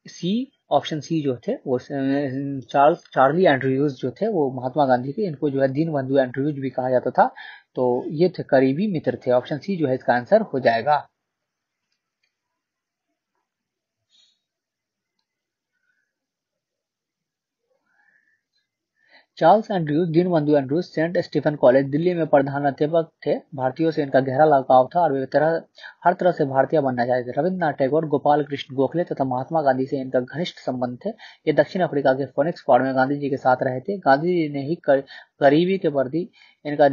सी, ऑप्शन सी जो थे वो चार्ली एंड्रयूज जो थे वो महात्मा गांधी के, इनको जो है दीनबंधु एंड्रयूज भी कहा जाता था। तो ये थे करीबी मित्र थे, ऑप्शन सी जो है इसका आंसर हो जाएगा। Charles Andrews Dinabandhu Andrews Saint Stephen college Delhi में प्रधान अध्यापक थे। भारतीयों से इनका गहरा लगाव था और वे हर तरह से भारतीय बनना चाहते थे। रविन्द्रनाथ टैगोर, गोपाल कृष्ण गोखले तथा महात्मा गांधी से इनका घनिष्ठ संबंध थे। ये दक्षिण अफ्रीका के फोनिक्स फार्म में गांधी जी के साथ रहे थे। गांधी जी ने ही गरीबी के प्रति इनका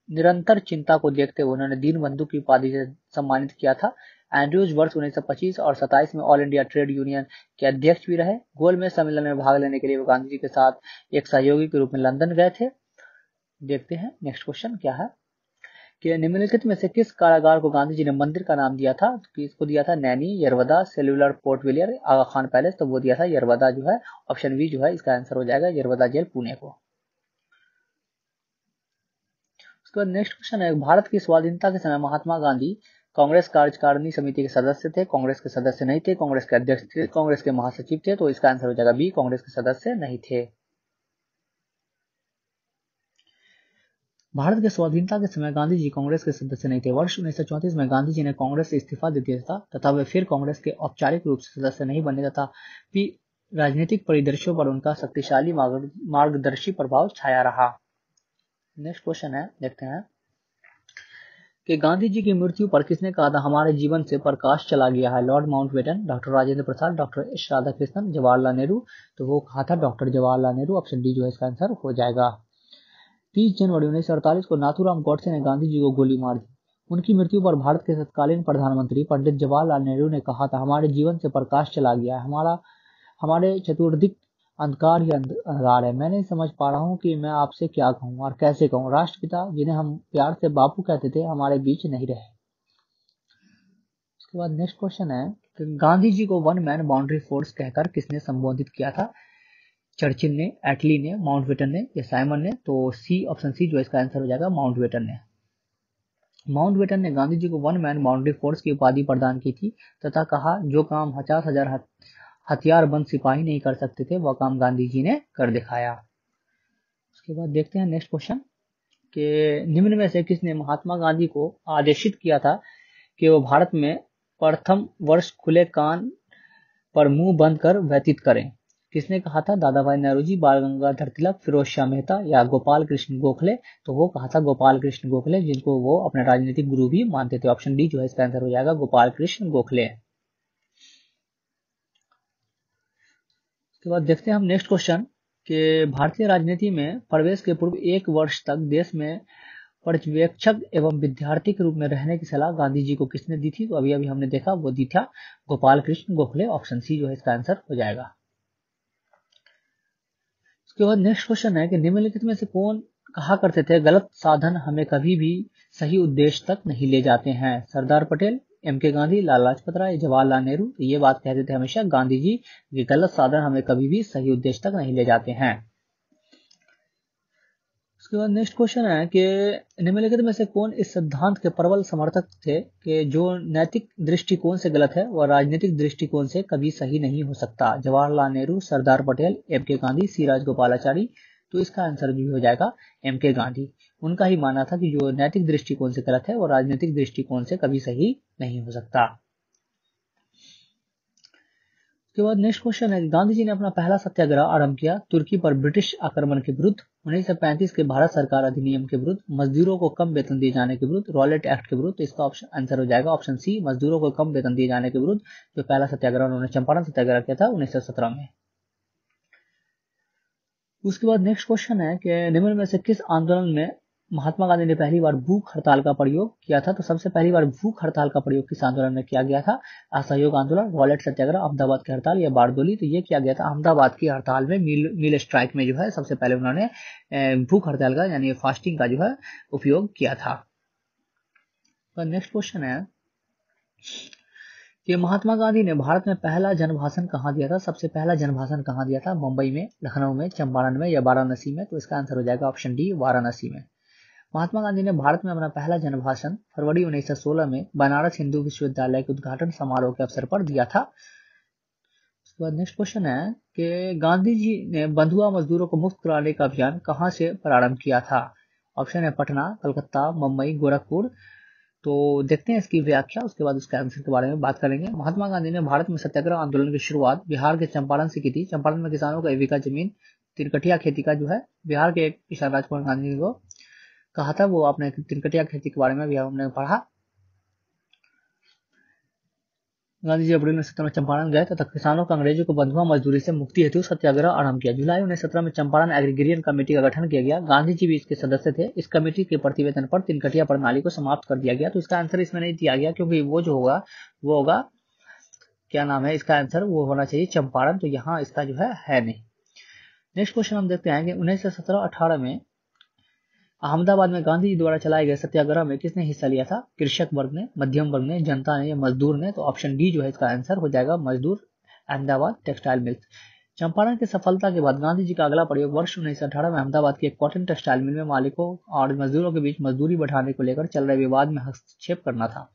निरंतर चिंता को देखते हुए उन्होंने दीनबंधु की उपाधि से सम्मानित किया था। एंड्रयूज वर्ष 1925 और 27 में ऑल इंडिया ट्रेड यूनियन के अध्यक्ष भी रहे। गोलमेज सम्मेलन में भाग लेने के लिए वो गांधी जी के साथ एक सहयोगी के रूप में लंदन गए थे। देखते हैं नेक्स्ट क्वेश्चन क्या है कि निम्नलिखित में से किस कारागार को गांधी जी ने मंदिर का नाम दिया था। तो इसको दिया था नैनी, यरवदा, सेलुलर पोर्ट विलियर, आगा खान पैलेस। तो वो दिया था यरवदा जो है, ऑप्शन बी जो है इसका आंसर हो जाएगा यरवदा जेल, पुणे को। उसके बाद नेक्स्ट क्वेश्चन है भारत की स्वाधीनता के समय महात्मा गांधी कांग्रेस कार्यकारिणी समिति के सदस्य थे, कांग्रेस के सदस्य नहीं थे, कांग्रेस के अध्यक्ष थे, कांग्रेस के महासचिव थे। तो इसका आंसर हो जाएगा बी, कांग्रेस के सदस्य नहीं थे। भारत के स्वाधीनता के समय गांधी जी कांग्रेस के सदस्य नहीं थे। वर्ष 1934 में गांधी जी ने कांग्रेस से इस्तीफा दे दिया था तथा वे फिर कांग्रेस के औपचारिक रूप से सदस्य नहीं बने तथा राजनीतिक परिदृश्यों पर उनका शक्तिशाली मार्गदर्शी प्रभाव छाया रहा। नेक्स्ट क्वेश्चन है, देखते हैं कि गांधी जी की मृत्यु पर किसने कहा था हमारे जीवन से प्रकाश चला गया है। लॉर्ड माउंटबेटन, डॉक्टर राजेंद्र प्रसाद, डॉक्टर एस राधाकृष्णन, जवाहरलाल नेहरू। तो वो कहा था doctor Jawaharlal Nehru, option D जो है इसका आंसर हो जाएगा। 30 जनवरी 1948 को नाथूराम गॉडसे ने गांधी जी को गोली मार दी। उनकी मृत्यु पर भारत के तत्कालीन प्रधानमंत्री पंडित जवाहरलाल नेहरू ने कहा था हमारे जीवन से प्रकाश चला गया है, हमारे चतुर्दिक अंधकार ही अंधकार है। मैं नहीं समझ पा रहा हूँ कि मैं आपसे क्या कहूँ और कैसे कहूँ। राष्ट्रपिता जिन्हें हम प्यार से बापू कहते थे हमारे बीच नहीं रहे। उसके बाद नेक्स्ट क्वेश्चन है कि गांधी जी को वन मैन बाउंड्री फोर्स कहकर किसने संबोधित किया था। चर्चिल ने, एटली ने, माउंटबेटन ने या साइमन ने। तो सी, ऑप्शन सी जो इसका आंसर हो जाएगा माउंटबेटन ने। माउंटबेटन ने गांधी जी को वन मैन बाउंड्री फोर्स की उपाधि प्रदान की थी तथा कहा जो काम 50,000 हथियारबंद सिपाही नहीं कर सकते थे वह काम गांधी जी ने कर दिखाया। उसके बाद देखते हैं नेक्स्ट क्वेश्चन कि निम्न में से किसने महात्मा गांधी को आदेशित किया था कि वो भारत में प्रथम वर्ष खुले कान पर मुंह बंद कर व्यतीत करें? किसने कहा था? दादा भाई नेहरू जी, बाल गंगाधर तिलक, फिरोज शाह मेहता या गोपाल कृष्ण गोखले? तो वो कहा था गोपाल कृष्ण गोखले, जिनको वो अपने राजनीतिक गुरु भी मानते थे। ऑप्शन डी जो है इसका आंसर हो जाएगा गोपाल कृष्ण गोखले। उसके बाद देखते हैं हम नेक्स्ट क्वेश्चन कि भारतीय राजनीति में प्रवेश के पूर्व 1 वर्ष तक देश में पर्यवेक्षक एवं विद्यार्थी के रूप में रहने की सलाह गांधी जी को किसने दी थी? तो अभी अभी हमने देखा वो दी था गोपाल कृष्ण गोखले। ऑप्शन सी जो है इसका आंसर हो जाएगा। उसके बाद नेक्स्ट क्वेश्चन है कि निम्नलिखित में से कौन कहा करते थे गलत साधन हमें कभी भी सही उद्देश्य तक नहीं ले जाते हैं? सरदार पटेल, एम.के. गांधी, लाला लाजपत राय, जवाहरलाल नेहरू? तो ये बात कहते थे हमेशा गांधी जी कि गलत साधन हमें कभी भी सही उद्देश्य तक नहीं ले जाते हैं। उसके बाद नेक्स्ट क्वेश्चन है कि निम्नलिखित में से कौन इस सिद्धांत के प्रबल समर्थक थे कि जो नैतिक दृष्टिकोण से गलत है वह राजनीतिक दृष्टिकोण से कभी सही नहीं हो सकता? जवाहरलाल नेहरू, सरदार पटेल, एम.के. गांधी, सी राजगोपालाचारी? तो इसका आंसर भी हो जाएगा एम.के. गांधी। उनका ही मानना था कि जो नैतिक दृष्टिकोण से गलत है वो राजनीतिक दृष्टिकोण से कभी सही नहीं हो सकता। उसके बाद नेक्स्ट क्वेश्चन है गांधी जी ने अपना पहला सत्याग्रह आरंभ किया तुर्की पर ब्रिटिश आक्रमण के विरुद्ध, 1935 के भारत सरकार अधिनियम के विरुद्ध, मजदूरों को कम वेतन दिए जाने के विरुद्ध, रॉलेट एक्ट के विरुद्ध? तो इसका ऑप्शन आंसर हो जाएगा ऑप्शन सी, मजदूरों को कम वेतन दिए जाने के विरुद्ध। जो पहला सत्याग्रह उन्होंने चंपारण सत्याग्रह किया था 1917 में। उसके बाद नेक्स्ट क्वेश्चन है कि निम्न में से किस आंदोलन में महात्मा गांधी ने पहली बार भूख हड़ताल का प्रयोग किया था? तो सबसे पहली बार भूख हड़ताल का प्रयोग किस आंदोलन में किया गया था? असहयोग आंदोलन, रॉलेट सत्याग्रह, अहमदाबाद की हड़ताल या बारदोली? तो ये किया गया था अहमदाबाद की हड़ताल में, मील स्ट्राइक में जो है सबसे पहले उन्होंने भूख हड़ताल का यानी फास्टिंग का जो है उपयोग किया था। तो नेक्स्ट क्वेश्चन है कि महात्मा गांधी ने भारत में पहला जनभाषण कहाँ दिया था? सबसे पहला जनभाषण कहाँ दिया था? मुंबई में, लखनऊ में, चंपारण में या वाराणसी में? तो इसका आंसर हो जाएगा ऑप्शन डी, वाराणसी में। महात्मा गांधी ने भारत में अपना पहला जनभाषण फरवरी 1916 में बनारस हिंदू विश्वविद्यालय के उद्घाटन समारोह के अवसर पर दिया था। उसके बाद नेक्स्ट क्वेश्चन है कि गांधी जी ने बंधुआ मजदूरों को मुक्त कराने का अभियान कहां से प्रारंभ किया था? ऑप्शन है पटना, कलकत्ता, मुंबई, गोरखपुर? तो देखते हैं इसकी व्याख्या, उसके बाद उसके आंसर के बारे में बात करेंगे। महात्मा गांधी ने भारत में सत्याग्रह आंदोलन की शुरुआत बिहार के चंपारण से की थी। चंपारण में किसानों का 1 बीघा जमीन तिनकटिया खेती का जो है बिहार के एक किसान राजकुमार गांधी को कहा था। वो आपने तिनकटिया खेती के बारे में भी हमने पढ़ा। गांधी जी अप्रैल 1917 में चंपारण गए तथा किसानों को अंग्रेजों को बंधुआ मजदूरी से मुक्ति हेतु सत्याग्रह आरंभ किया। जुलाई 1917 में चंपारण एग्रीगेरियन कमेटी का गठन किया गया। गांधी जी भी इसके सदस्य थे। इस कमेटी के प्रतिवेदन पर तिनकटिया प्रणाली को समाप्त कर दिया गया। तो इसका आंसर इसमें नहीं दिया गया क्योंकि वो जो होगा वो होगा क्या नाम है इसका आंसर, वो होना चाहिए चंपारण। तो यहाँ इसका जो है नहीं। नेक्स्ट क्वेश्चन हम देखते हैं कि 1917-18 में अहमदाबाद में गांधी जी द्वारा चलाए गए सत्याग्रह में किसने हिस्सा लिया था? कृषक वर्ग ने, मध्यम वर्ग ने, जनता ने या मजदूर ने? तो ऑप्शन डी जो है इसका आंसर हो जाएगा मजदूर, अहमदाबाद टेक्सटाइल मिल्स। चंपारण की सफलता के बाद गांधी जी का अगला प्रयोग वर्ष 1918 में अहमदाबाद की एक कॉटन टेक्सटाइल मिल में मालिकों और मजदूरों के बीच मजदूरी बढ़ाने को लेकर चल रहे विवाद में हस्तक्षेप करना था।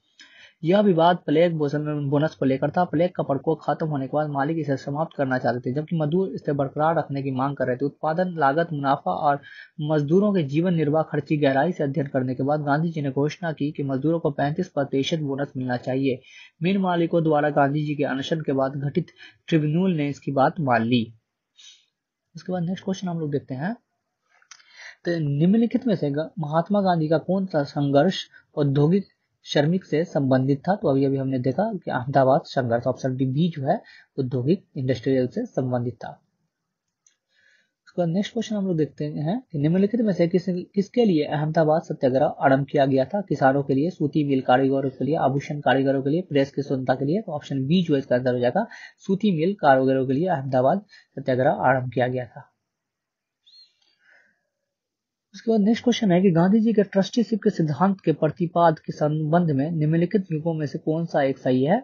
यह विवाद प्लेग बोनस को लेकर था। प्लेग का प्रकोप खत्म होने के बाद मालिक इसे समाप्त करना चाहते थे, जबकि मजदूर इसे बरकरार रखने की मांग कर रहे थे। उत्पादन लागत, मुनाफा और मजदूरों के जीवन निर्वाह खर्च की गहराई से अध्ययन करने के बाद गांधी जी ने घोषणा की कि मजदूरों को 35% बोनस मिलना चाहिए। मिल मालिकों द्वारा गांधी जी के अनशन के बाद गठित ट्रिब्यूनल ने इसकी बात मान ली। उसके बाद नेक्स्ट क्वेश्चन हम लोग देखते हैं। तो निम्नलिखित में से महात्मा गांधी का कौन सा संघर्ष औद्योगिक श्रमिक से संबंधित था? तो अभी हमने देखा कि अहमदाबाद संघर्ष, ऑप्शन बी जो है औद्योगिक इंडस्ट्रियल से संबंधित था। उसके बाद नेक्स्ट क्वेश्चन हम लोग देखते हैं कि निम्नलिखित में से किसके लिए अहमदाबाद सत्याग्रह आरंभ किया गया था? किसानों के लिए, सूती मिल कारीगरों के लिए, आभूषण कारीगरों के लिए, प्रेस की स्वतंत्रता के लिए? तो ऑप्शन बी जो है इसका आंसर हो जाएगा सूती मिल कारीगरों के लिए अहमदाबाद सत्याग्रह आरंभ किया गया था। उसके बाद नेक्स्ट क्वेश्चन है कि गांधी जी के ट्रस्टीशिप के सिद्धांत के प्रतिपाद के संबंध में निम्नलिखित युगों में से कौन सा एक सही है?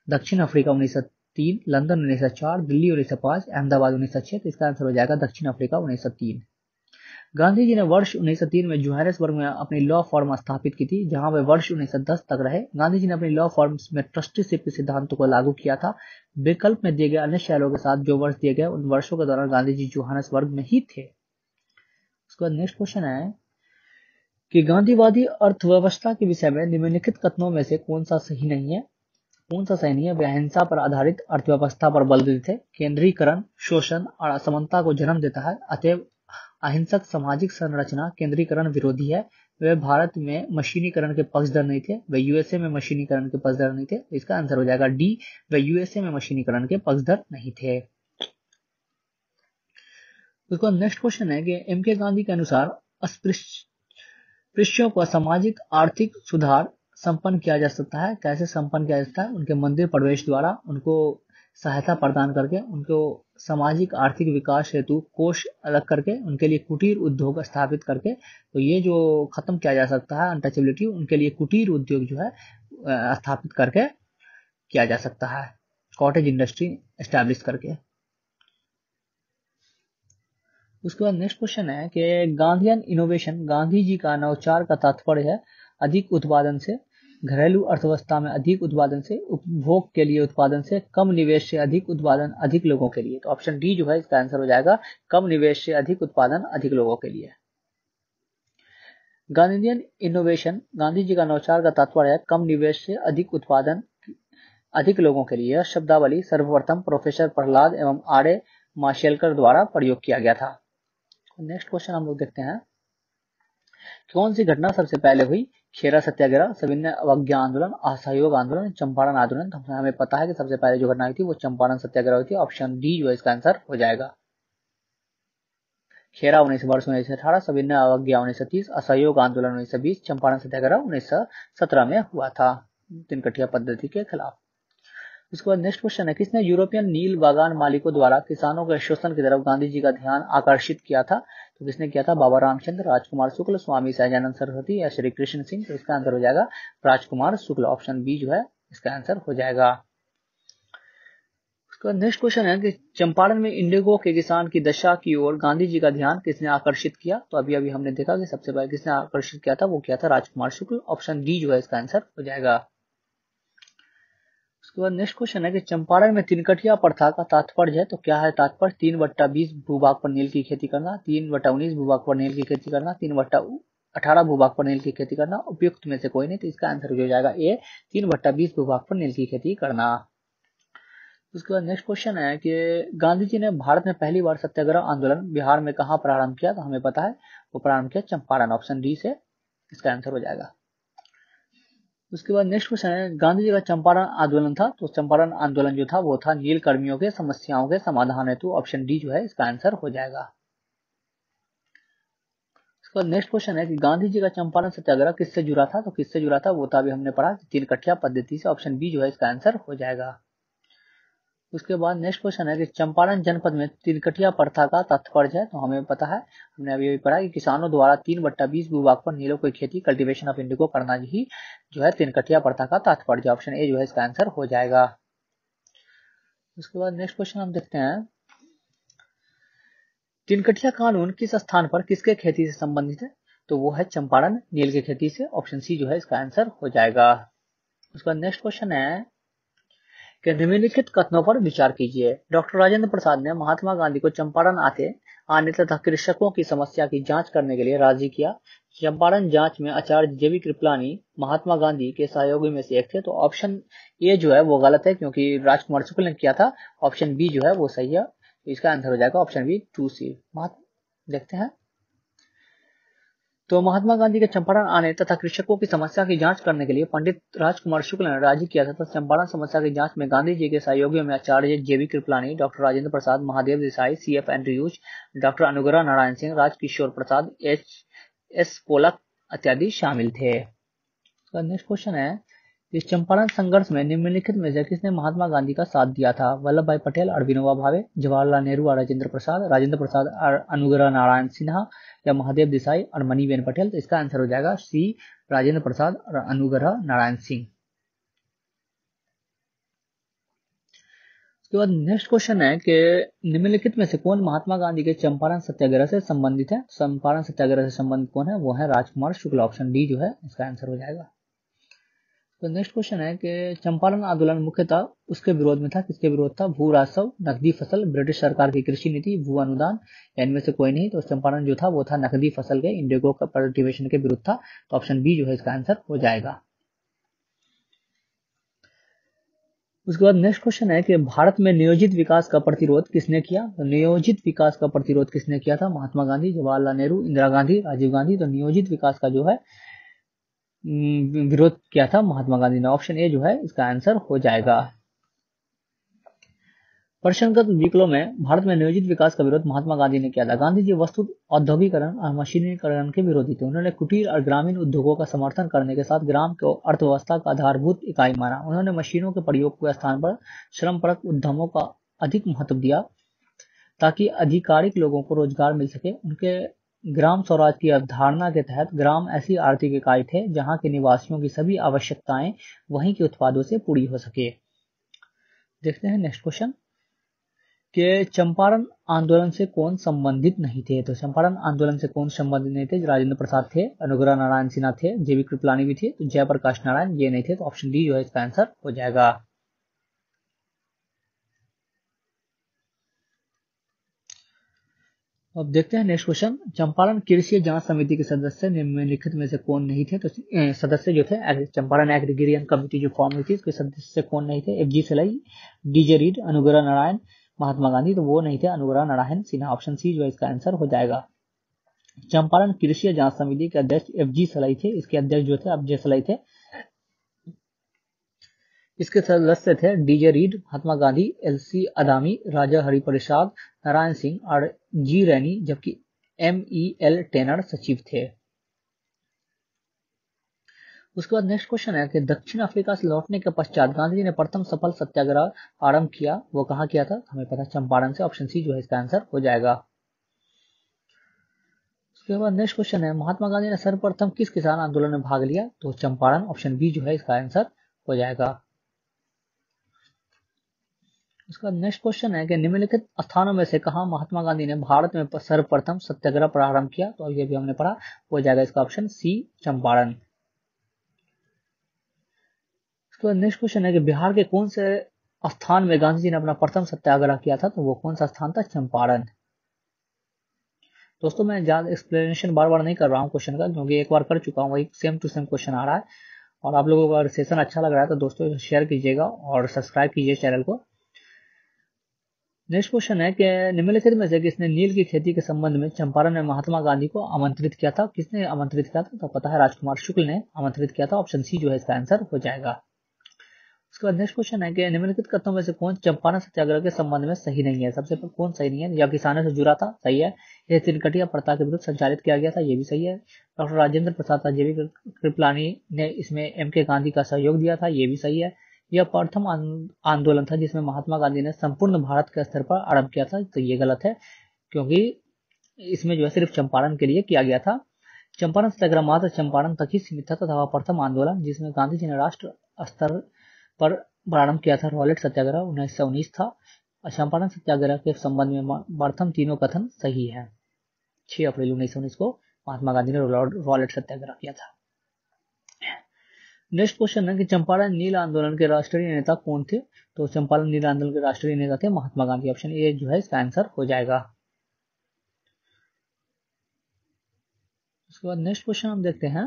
दक्षिण अफ्रीका 1903, लंदन 1904, दिल्ली 1905, अहमदाबाद 1906? तो इसका आंसर हो जाएगा दक्षिण अफ्रीका 1903। गांधी जी ने वर्ष 1903 में जोहानिसबर्ग में अपनी लॉ फर्म स्थापित की थी, जहां वे वर्ष 1910 तक रहे। गांधी जी ने अपनी लॉ फर्म में ट्रस्टीशिप के सिद्धांतों को लागू किया था। विकल्प में दिए गए अन्य शहरों के साथ जो वर्ष दिए गए उन वर्षों के दौरान गांधी जी जोहानिसबर्ग में ही थे। उसके बाद नेक्स्ट क्वेश्चन है कि गांधीवादी अर्थव्यवस्था के विषय में निम्नलिखित कथनों में से कौन सा सही नहीं है। वे अहिंसा पर आधारित अर्थव्यवस्था पर बल देते थे। केंद्रीकरण शोषण और असमानता को जन्म देता है, अतएव अहिंसक सामाजिक संरचना केंद्रीकरण विरोधी है। वे भारत में मशीनीकरण के पक्षधर नहीं थे, वे यूएसए में मशीनीकरण के पक्षधर नहीं थे। इसका आंसर हो जाएगा डी, वे यूएसए में मशीनीकरण के पक्षधर नहीं थे। उसके बाद नेक्स्ट क्वेश्चन है कि एम के गांधी के अनुसार अस्पृश्यों को सामाजिक आर्थिक सुधार संपन्न किया जा सकता है। कैसे संपन्न किया जा सकता है? उनके मंदिर प्रवेश द्वारा, उनको सहायता प्रदान करके, उनको सामाजिक आर्थिक विकास हेतु कोष अलग करके, उनके लिए कुटीर उद्योग स्थापित करके। तो ये जो खत्म किया जा सकता है अनटचेबिलिटी, उनके लिए कुटीर उद्योग जो है स्थापित करके किया जा सकता है, कॉटेज इंडस्ट्री एस्टैब्लिश करके। उसके बाद नेक्स्ट क्वेश्चन है कि गांधीयन इनोवेशन, गांधी जी का नवचार का तात्पर्य है अधिक उत्पादन से, घरेलू अर्थव्यवस्था में अधिक उत्पादन से, उपभोग के लिए उत्पादन से, कम निवेश से अधिक उत्पादन अधिक लोगों के लिए। तो ऑप्शन डी जो है इसका आंसर हो जाएगा कम निवेश से अधिक उत्पादन अधिक लोगों के लिए। गांधीयन इनोवेशन, गांधी जी का नवचार का तात्पर्य है कम निवेश से अधिक उत्पादन अधिक लोगों के लिए। शब्दावली सर्वप्रथम प्रोफेसर प्रहलाद एवं आर.ए. माशेलकर द्वारा प्रयोग किया गया था। नेक्स्ट क्वेश्चन हम लोग देखते हैं, कौन सी घटना सबसे पहले हुई? खेरा सत्याग्रह, सविनय अवज्ञा आंदोलन, असहयोग आंदोलन, चंपारण आंदोलन। तो हमें पता है कि सबसे पहले जो घटना हुई थी वो चंपारण सत्याग्रह हुई थी। ऑप्शन डी जो है इसका आंसर हो जाएगा। खेरा 1918, सविनय अवज्ञा 1930, असहयोग आंदोलन 1920, चंपारण सत्याग्रह 1917 में हुआ था तिनकठिया पद्धति के खिलाफ। उसके बाद नेक्स्ट क्वेश्चन है, किसने यूरोपियन नील बागान मालिकों द्वारा किसानों के शोषण की तरफ गांधी जी का ध्यान आकर्षित किया था? तो किसने किया था? बाबा रामचंद्र, राजकुमार शुक्ल, स्वामी सहजानंद सरस्वती या श्री कृष्ण सिंह। तो इसका आंसर हो जाएगा राजकुमार शुक्ल। ऑप्शन बी जो है इसका आंसर हो जाएगा। उसके बाद नेक्स्ट क्वेश्चन है कि चंपारण में इंडिगो के किसान की दशा की ओर गांधी जी का ध्यान किसने आकर्षित किया? तो अभी हमने देखा कि सबसे पहले किसने आकर्षित किया था, वो किया था राजकुमार शुक्ल। ऑप्शन डी जो है इसका आंसर हो जाएगा। उसके बाद नेक्स्ट क्वेश्चन है कि चंपारण में तिनकठिया प्रथा का तात्पर्य है, तो क्या है तात्पर्य? 3/20 भूभाग पर नील की खेती करना, 3/19 भूभाग पर नील की खेती करना, 3/18 भूभाग पर नील की खेती करना, उपयुक्त में से कोई नहीं। तो इसका आंसर हो जाएगा ए, 3/20 भूभाग पर नील की खेती करना। उसके बाद नेक्स्ट क्वेश्चन है कि गांधी जी ने भारत में पहली बार सत्याग्रह आंदोलन बिहार में कहाँ प्रारंभ किया? तो हमें पता है वो प्रारंभ किया चंपारण। ऑप्शन डी से इसका आंसर हो जाएगा। उसके बाद नेक्स्ट क्वेश्चन है, गांधी जी का चंपारण आंदोलन था, तो चंपारण आंदोलन जो था वो था नील कर्मियों के समस्याओं के समाधान हेतु। ऑप्शन डी जो है इसका आंसर हो जाएगा। उसके बाद नेक्स्ट क्वेश्चन है कि गांधी जी का चंपारण सत्याग्रह किससे जुड़ा था? तो किससे जुड़ा था वो था अभी हमने पढ़ा तिनकठिया पद्धति से। ऑप्शन बी जो है इसका आंसर हो जाएगा। उसके बाद नेक्स्ट क्वेश्चन है कि चंपारण जनपद में तिनकठिया प्रथा का तात्पर्य है, तो हमें पता है, हमने अभी पढ़ा कि किसानों द्वारा 3/20 भूभाग पर नीलों की खेती कल्टीवेशन ऑफ इंडिगो करना ही जो है तिनकठिया प्रथा का तात्पर्य। ऑप्शन ए जो है इसका आंसर हो जाएगा। उसके बाद नेक्स्ट क्वेश्चन हम देखते हैं, तिनकठिया कानून किस स्थान पर किसके खेती से संबंधित है? तो वो है चंपारण नील की खेती से। ऑप्शन सी जो है इसका आंसर हो जाएगा। उसके बाद नेक्स्ट क्वेश्चन है कि निम्नलिखित कथनों पर विचार कीजिए। डॉक्टर राजेंद्र प्रसाद ने महात्मा गांधी को चंपारण आने तथा कृषकों की समस्या की जांच करने के लिए राजी किया। चंपारण जांच में आचार्य जेबी कृपलानी महात्मा गांधी के सहयोगी में से एक थे। तो ऑप्शन ए जो है वो गलत है क्योंकि राजकुमार शुक्ल ने किया था। ऑप्शन बी जो है वो सही है, तो इसका आंसर हो जाएगा ऑप्शन बी 2C। देखते हैं, तो महात्मा गांधी के चंपारण आने तथा कृषकों की समस्या की जांच करने के लिए पंडित राजकुमार शुक्ल ने राजी किया था। चंपारण समस्या की जांच में गांधी जी के सहयोगियों में Acharya JB Kripalani, doctor Rajendra Prasad, Mahadev Desai, CF Andrews, doctor Anugrah Narayan Singh, Rajkishore Prasad, HS Polak इत्यादि शामिल थे। नेक्स्ट क्वेश्चन है, इस चंपारण संघर्ष में निम्नलिखित में से किसने महात्मा गांधी का साथ दिया था? वल्लभ भाई पटेल और विनोबा भावे, जवाहरलाल नेहरू और राजेंद्र प्रसाद और अनुग्रह नारायण सिन्हा, या महादेव देसाई और मणिबेन पटेल। तो इसका आंसर हो जाएगा सी, राजेंद्र प्रसाद और अनुग्रह नारायण सिंह। उसके बाद नेक्स्ट क्वेश्चन है कि निम्नलिखित में से कौन महात्मा गांधी के चंपारण सत्याग्रह से संबंधित है? चंपारण सत्याग्रह से संबंधित कौन है? वो है राजकुमार शुक्ल। ऑप्शन डी जो है इसका आंसर हो जाएगा। तो नेक्स्ट क्वेश्चन है कि चंपारण आंदोलन मुख्यतः उसके विरोध में था, किसके विरोध था? भू राजस्व, नकदी फसल, ब्रिटिश सरकार की कृषि नीति, भू अनुदान, इनमें से कोई नहीं। तो चंपारण जो था वो था नकदी फसल के, इंडिगो का कल्टीवेशन के विरुद्ध था। तो ऑप्शन बी जो है इसका आंसर हो जाएगा। उसके बाद नेक्स्ट क्वेश्चन है कि भारत में नियोजित विकास का प्रतिरोध किसने किया? तो नियोजित विकास का प्रतिरोध किसने किया था? महात्मा गांधी, जवाहरलाल नेहरू, इंदिरा गांधी, राजीव गांधी। तो नियोजित विकास का जो है विरोध किया था महात्मा गांधी ने। ऑप्शन ए जो है इसका आंसर हो जाएगा। परिसंगत विकल्पों में भारत में नियोजित विकास का विरोध महात्मा गांधी ने किया था। गांधी जी वस्तु औद्योगिकरण और मशीनीकरण के विरोधी थे। उन्होंने कुटीर और ग्रामीण उद्योगों का समर्थन करने के साथ ग्राम को अर्थव्यवस्था का आधारभूत इकाई माना। उन्होंने मशीनों के प्रयोग के स्थान पर श्रमपरक उद्यमों का अधिक महत्व दिया ताकि आधिकारिक लोगों को रोजगार मिल सके। उनके ग्राम स्वराज की अवधारणा के तहत ग्राम ऐसी आर्थिक इकाई थे जहां के निवासियों की सभी आवश्यकताएं वहीं के उत्पादों से पूरी हो सके। देखते हैं नेक्स्ट क्वेश्चन कि चंपारण आंदोलन से कौन संबंधित नहीं थे? तो चंपारण आंदोलन से कौन संबंधित नहीं थे? राजेंद्र प्रसाद थे, अनुग्रह नारायण सिन्हा थे, जेबी कृपलानी भी थे, तो जयप्रकाश नारायण ये नहीं थे। तो ऑप्शन डी जो है इसका आंसर हो जाएगा। अब देखते हैं नेक्स्ट क्वेश्चन, चंपारण कृषि जांच समिति के सदस्य निम्नलिखित में से कौन नहीं थे? तो सदस्य जो थे चंपारण एग्रीगेरियन कमेटी जो फॉर्म हुई थी उसके सदस्य कौन नहीं थे? एफ जी सलाई, डीजे रीड, अनुग्रह नारायण, महात्मा गांधी। तो वो नहीं थे अनुग्रह नारायण सिन्हा। ऑप्शन सी जो है इसका आंसर हो जाएगा। चंपारण कृषि जांच समिति के अध्यक्ष एफ जी सलाई थे, इसके अध्यक्ष जो थे अफजल सलाई थे। इसके सदस्य थे DJ read, Mahatma Gandhi, LC अदामी, राजा हरिप्रसाद, नारायण सिंह और जी रैनी, जबकि एमईएल टेनर सचिव थे। उसके बाद नेक्स्ट क्वेश्चन है कि दक्षिण अफ्रीका से लौटने के पश्चात गांधी जी ने प्रथम सफल सत्याग्रह आरंभ किया, वो कहाँ किया था? हमें पता चंपारण से। ऑप्शन सी जो है इसका आंसर हो जाएगा। उसके बाद नेक्स्ट क्वेश्चन है महात्मा गांधी ने सर्वप्रथम किस किसान आंदोलन में भाग लिया? तो चंपारण। ऑप्शन बी जो है इसका आंसर हो जाएगा। उसके बाद नेक्स्ट क्वेश्चन है कि निम्नलिखित स्थानों में से कहा महात्मा गांधी ने भारत में सर्वप्रथम सत्याग्रह प्रारंभ किया? तो ये भी हमने पढ़ा, हो जाएगा इसका ऑप्शन सी चंपारण। उसके बाद नेक्स्ट क्वेश्चन है कि बिहार के कौन से स्थान में गांधी जी ने अपना प्रथम सत्याग्रह किया था? तो वो कौन सा स्थान था? चंपारण। दोस्तों मैं ज्यादा एक्सप्लेनेशन बार बार नहीं कर रहा हूँ क्वेश्चन का, क्योंकि एक बार कर चुका हूँ, वही सेम टू सेम क्वेश्चन आ रहा है। और आप लोगों को अगर सेशन अच्छा लग रहा है तो दोस्तों शेयर कीजिएगा और सब्सक्राइब कीजिए चैनल को। नेक्स्ट क्वेश्चन है कि निम्नलिखित में से किसने नील की खेती के संबंध में चंपारण में महात्मा गांधी को आमंत्रित किया था? किसने आमंत्रित किया था? तो पता है राजकुमार शुक्ल ने आमंत्रित किया था। ऑप्शन सी जो है इसका आंसर हो जाएगा। उसके बाद नेक्स्ट क्वेश्चन है कि निम्नलिखित कथनों में से कौन चंपारण सत्याग्रह के संबंध में सही नहीं है? सबसे पहले कौन सही नहीं है? या किसानों से जुड़ा था, सही है। यह तिनकटिया प्रथा के विरुद्ध संचालित किया गया था, ये भी सही है। डॉक्टर राजेंद्र प्रसाद था, जेबी कृपलानी ने इसमें एम के गांधी का सहयोग दिया था, ये भी सही है। यह प्रथम आंदोलन था जिसमें महात्मा गांधी ने संपूर्ण भारत के स्तर पर आरंभ किया था, तो ये गलत है, क्योंकि इसमें जो है सिर्फ चंपारण के लिए किया गया था। चंपारण सत्याग्रह मात्र चंपारण तक ही सीमित था तथा वह प्रथम आंदोलन जिसमें गांधी जी ने राष्ट्र स्तर पर प्रारंभ किया था रॉलेट सत्याग्रह 1919 था। चंपारण सत्याग्रह के संबंध में प्रथम तीनों कथन सही है। 6 अप्रैल 1919 को महात्मा गांधी ने रॉलेट सत्याग्रह किया था। नेक्स्ट क्वेश्चन है कि चंपारण नील आंदोलन के राष्ट्रीय नेता कौन थे? तो चंपारण नील आंदोलन के राष्ट्रीय नेता थे महात्मा गांधी। ऑप्शन ए जो है इसका आंसर हो जाएगा। उसके बाद नेक्स्ट क्वेश्चन हम देखते हैं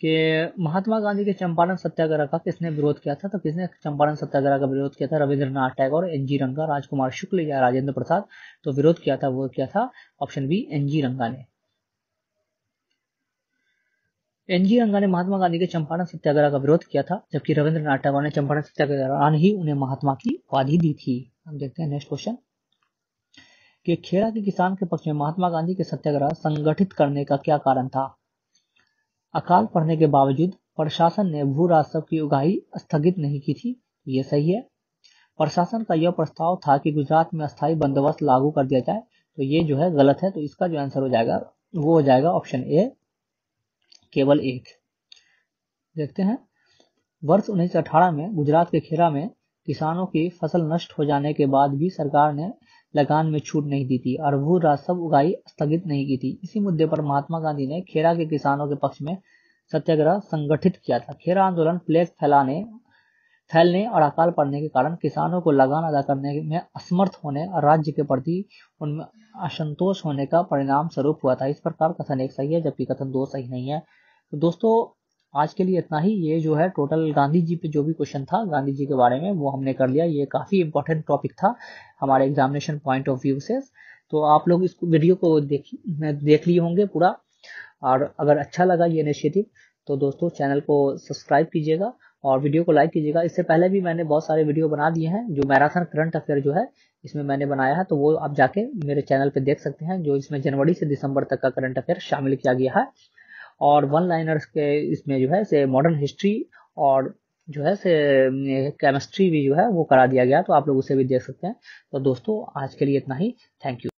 कि महात्मा गांधी के चंपारण सत्याग्रह का किसने विरोध किया था? तो किसने चंपारण सत्याग्रह का विरोध किया था? रविंद्रनाथ टैगोर, एनजी रंगा, राजकुमार शुक्ल या राजेंद्र प्रसाद। तो विरोध किया था, वो क्या था? ऑप्शन बी एनजी रंगा ने। एनजी रंगा ने महात्मा गांधी के चंपारण सत्याग्रह का विरोध किया था, जबकि रविंद्रनाथ टैगोर ने चंपारण सत्याग्रह के दौरान ही उन्हें महात्मा की उपाधि दी थी। हम देखते हैं नेक्स्ट क्वेश्चन कि खेड़ा के किसान के पक्ष में महात्मा गांधी के सत्याग्रह संगठित करने का क्या कारण था? अकाल पड़ने के बावजूद प्रशासन ने भू राजस्व की उगाही स्थगित नहीं की थी, ये सही है। प्रशासन का यह प्रस्ताव था कि गुजरात में अस्थायी बंदोबस्त लागू कर दिया जाए, तो ये जो है गलत है। तो इसका जो आंसर हो जाएगा वो हो जाएगा ऑप्शन ए केवल एक। देखते हैं वर्ष 1918 में गुजरात के खेड़ा में किसानों की फसल नष्ट हो जाने के बाद भी सरकार ने लगान में छूट नहीं दी थी और भू राजस्व उगाही स्थगित नहीं की थी। इसी मुद्दे पर महात्मा गांधी ने खेड़ा के किसानों के पक्ष में सत्याग्रह संगठित किया था। खेरा आंदोलन प्लेग फैलने और अकाल पड़ने के कारण किसानों को लगान अदा करने में असमर्थ होने और राज्य के प्रति उनमें असंतोष होने का परिणाम स्वरूप हुआ था। इस प्रकार कथन एक सही है जबकि कथन दो सही नहीं है। तो दोस्तों आज के लिए इतना ही। ये जो है टोटल गांधी जी पे जो भी क्वेश्चन था गांधी जी के बारे में वो हमने कर लिया। ये काफी इंपॉर्टेंट टॉपिक था हमारे एग्जामिनेशन पॉइंट ऑफ व्यू से। तो आप लोग इस वीडियो को देख लिए होंगे पूरा, और अगर अच्छा लगा ये इनिशिएटिव तो दोस्तों चैनल को सब्सक्राइब कीजिएगा और वीडियो को लाइक कीजिएगा। इससे पहले भी मैंने बहुत सारे वीडियो बना दिए हैं, जो मैराथन करंट अफेयर जो है इसमें मैंने बनाया है, तो वो आप जाके मेरे चैनल पे देख सकते हैं, जो इसमें जनवरी से दिसंबर तक का करंट अफेयर शामिल किया गया है। और वन लाइनर्स के इसमें जो है से मॉडर्न हिस्ट्री और जो है से केमिस्ट्री भी जो है वो करा दिया गया, तो आप लोग उसे भी देख सकते हैं। तो दोस्तों आज के लिए इतना ही। Thank you.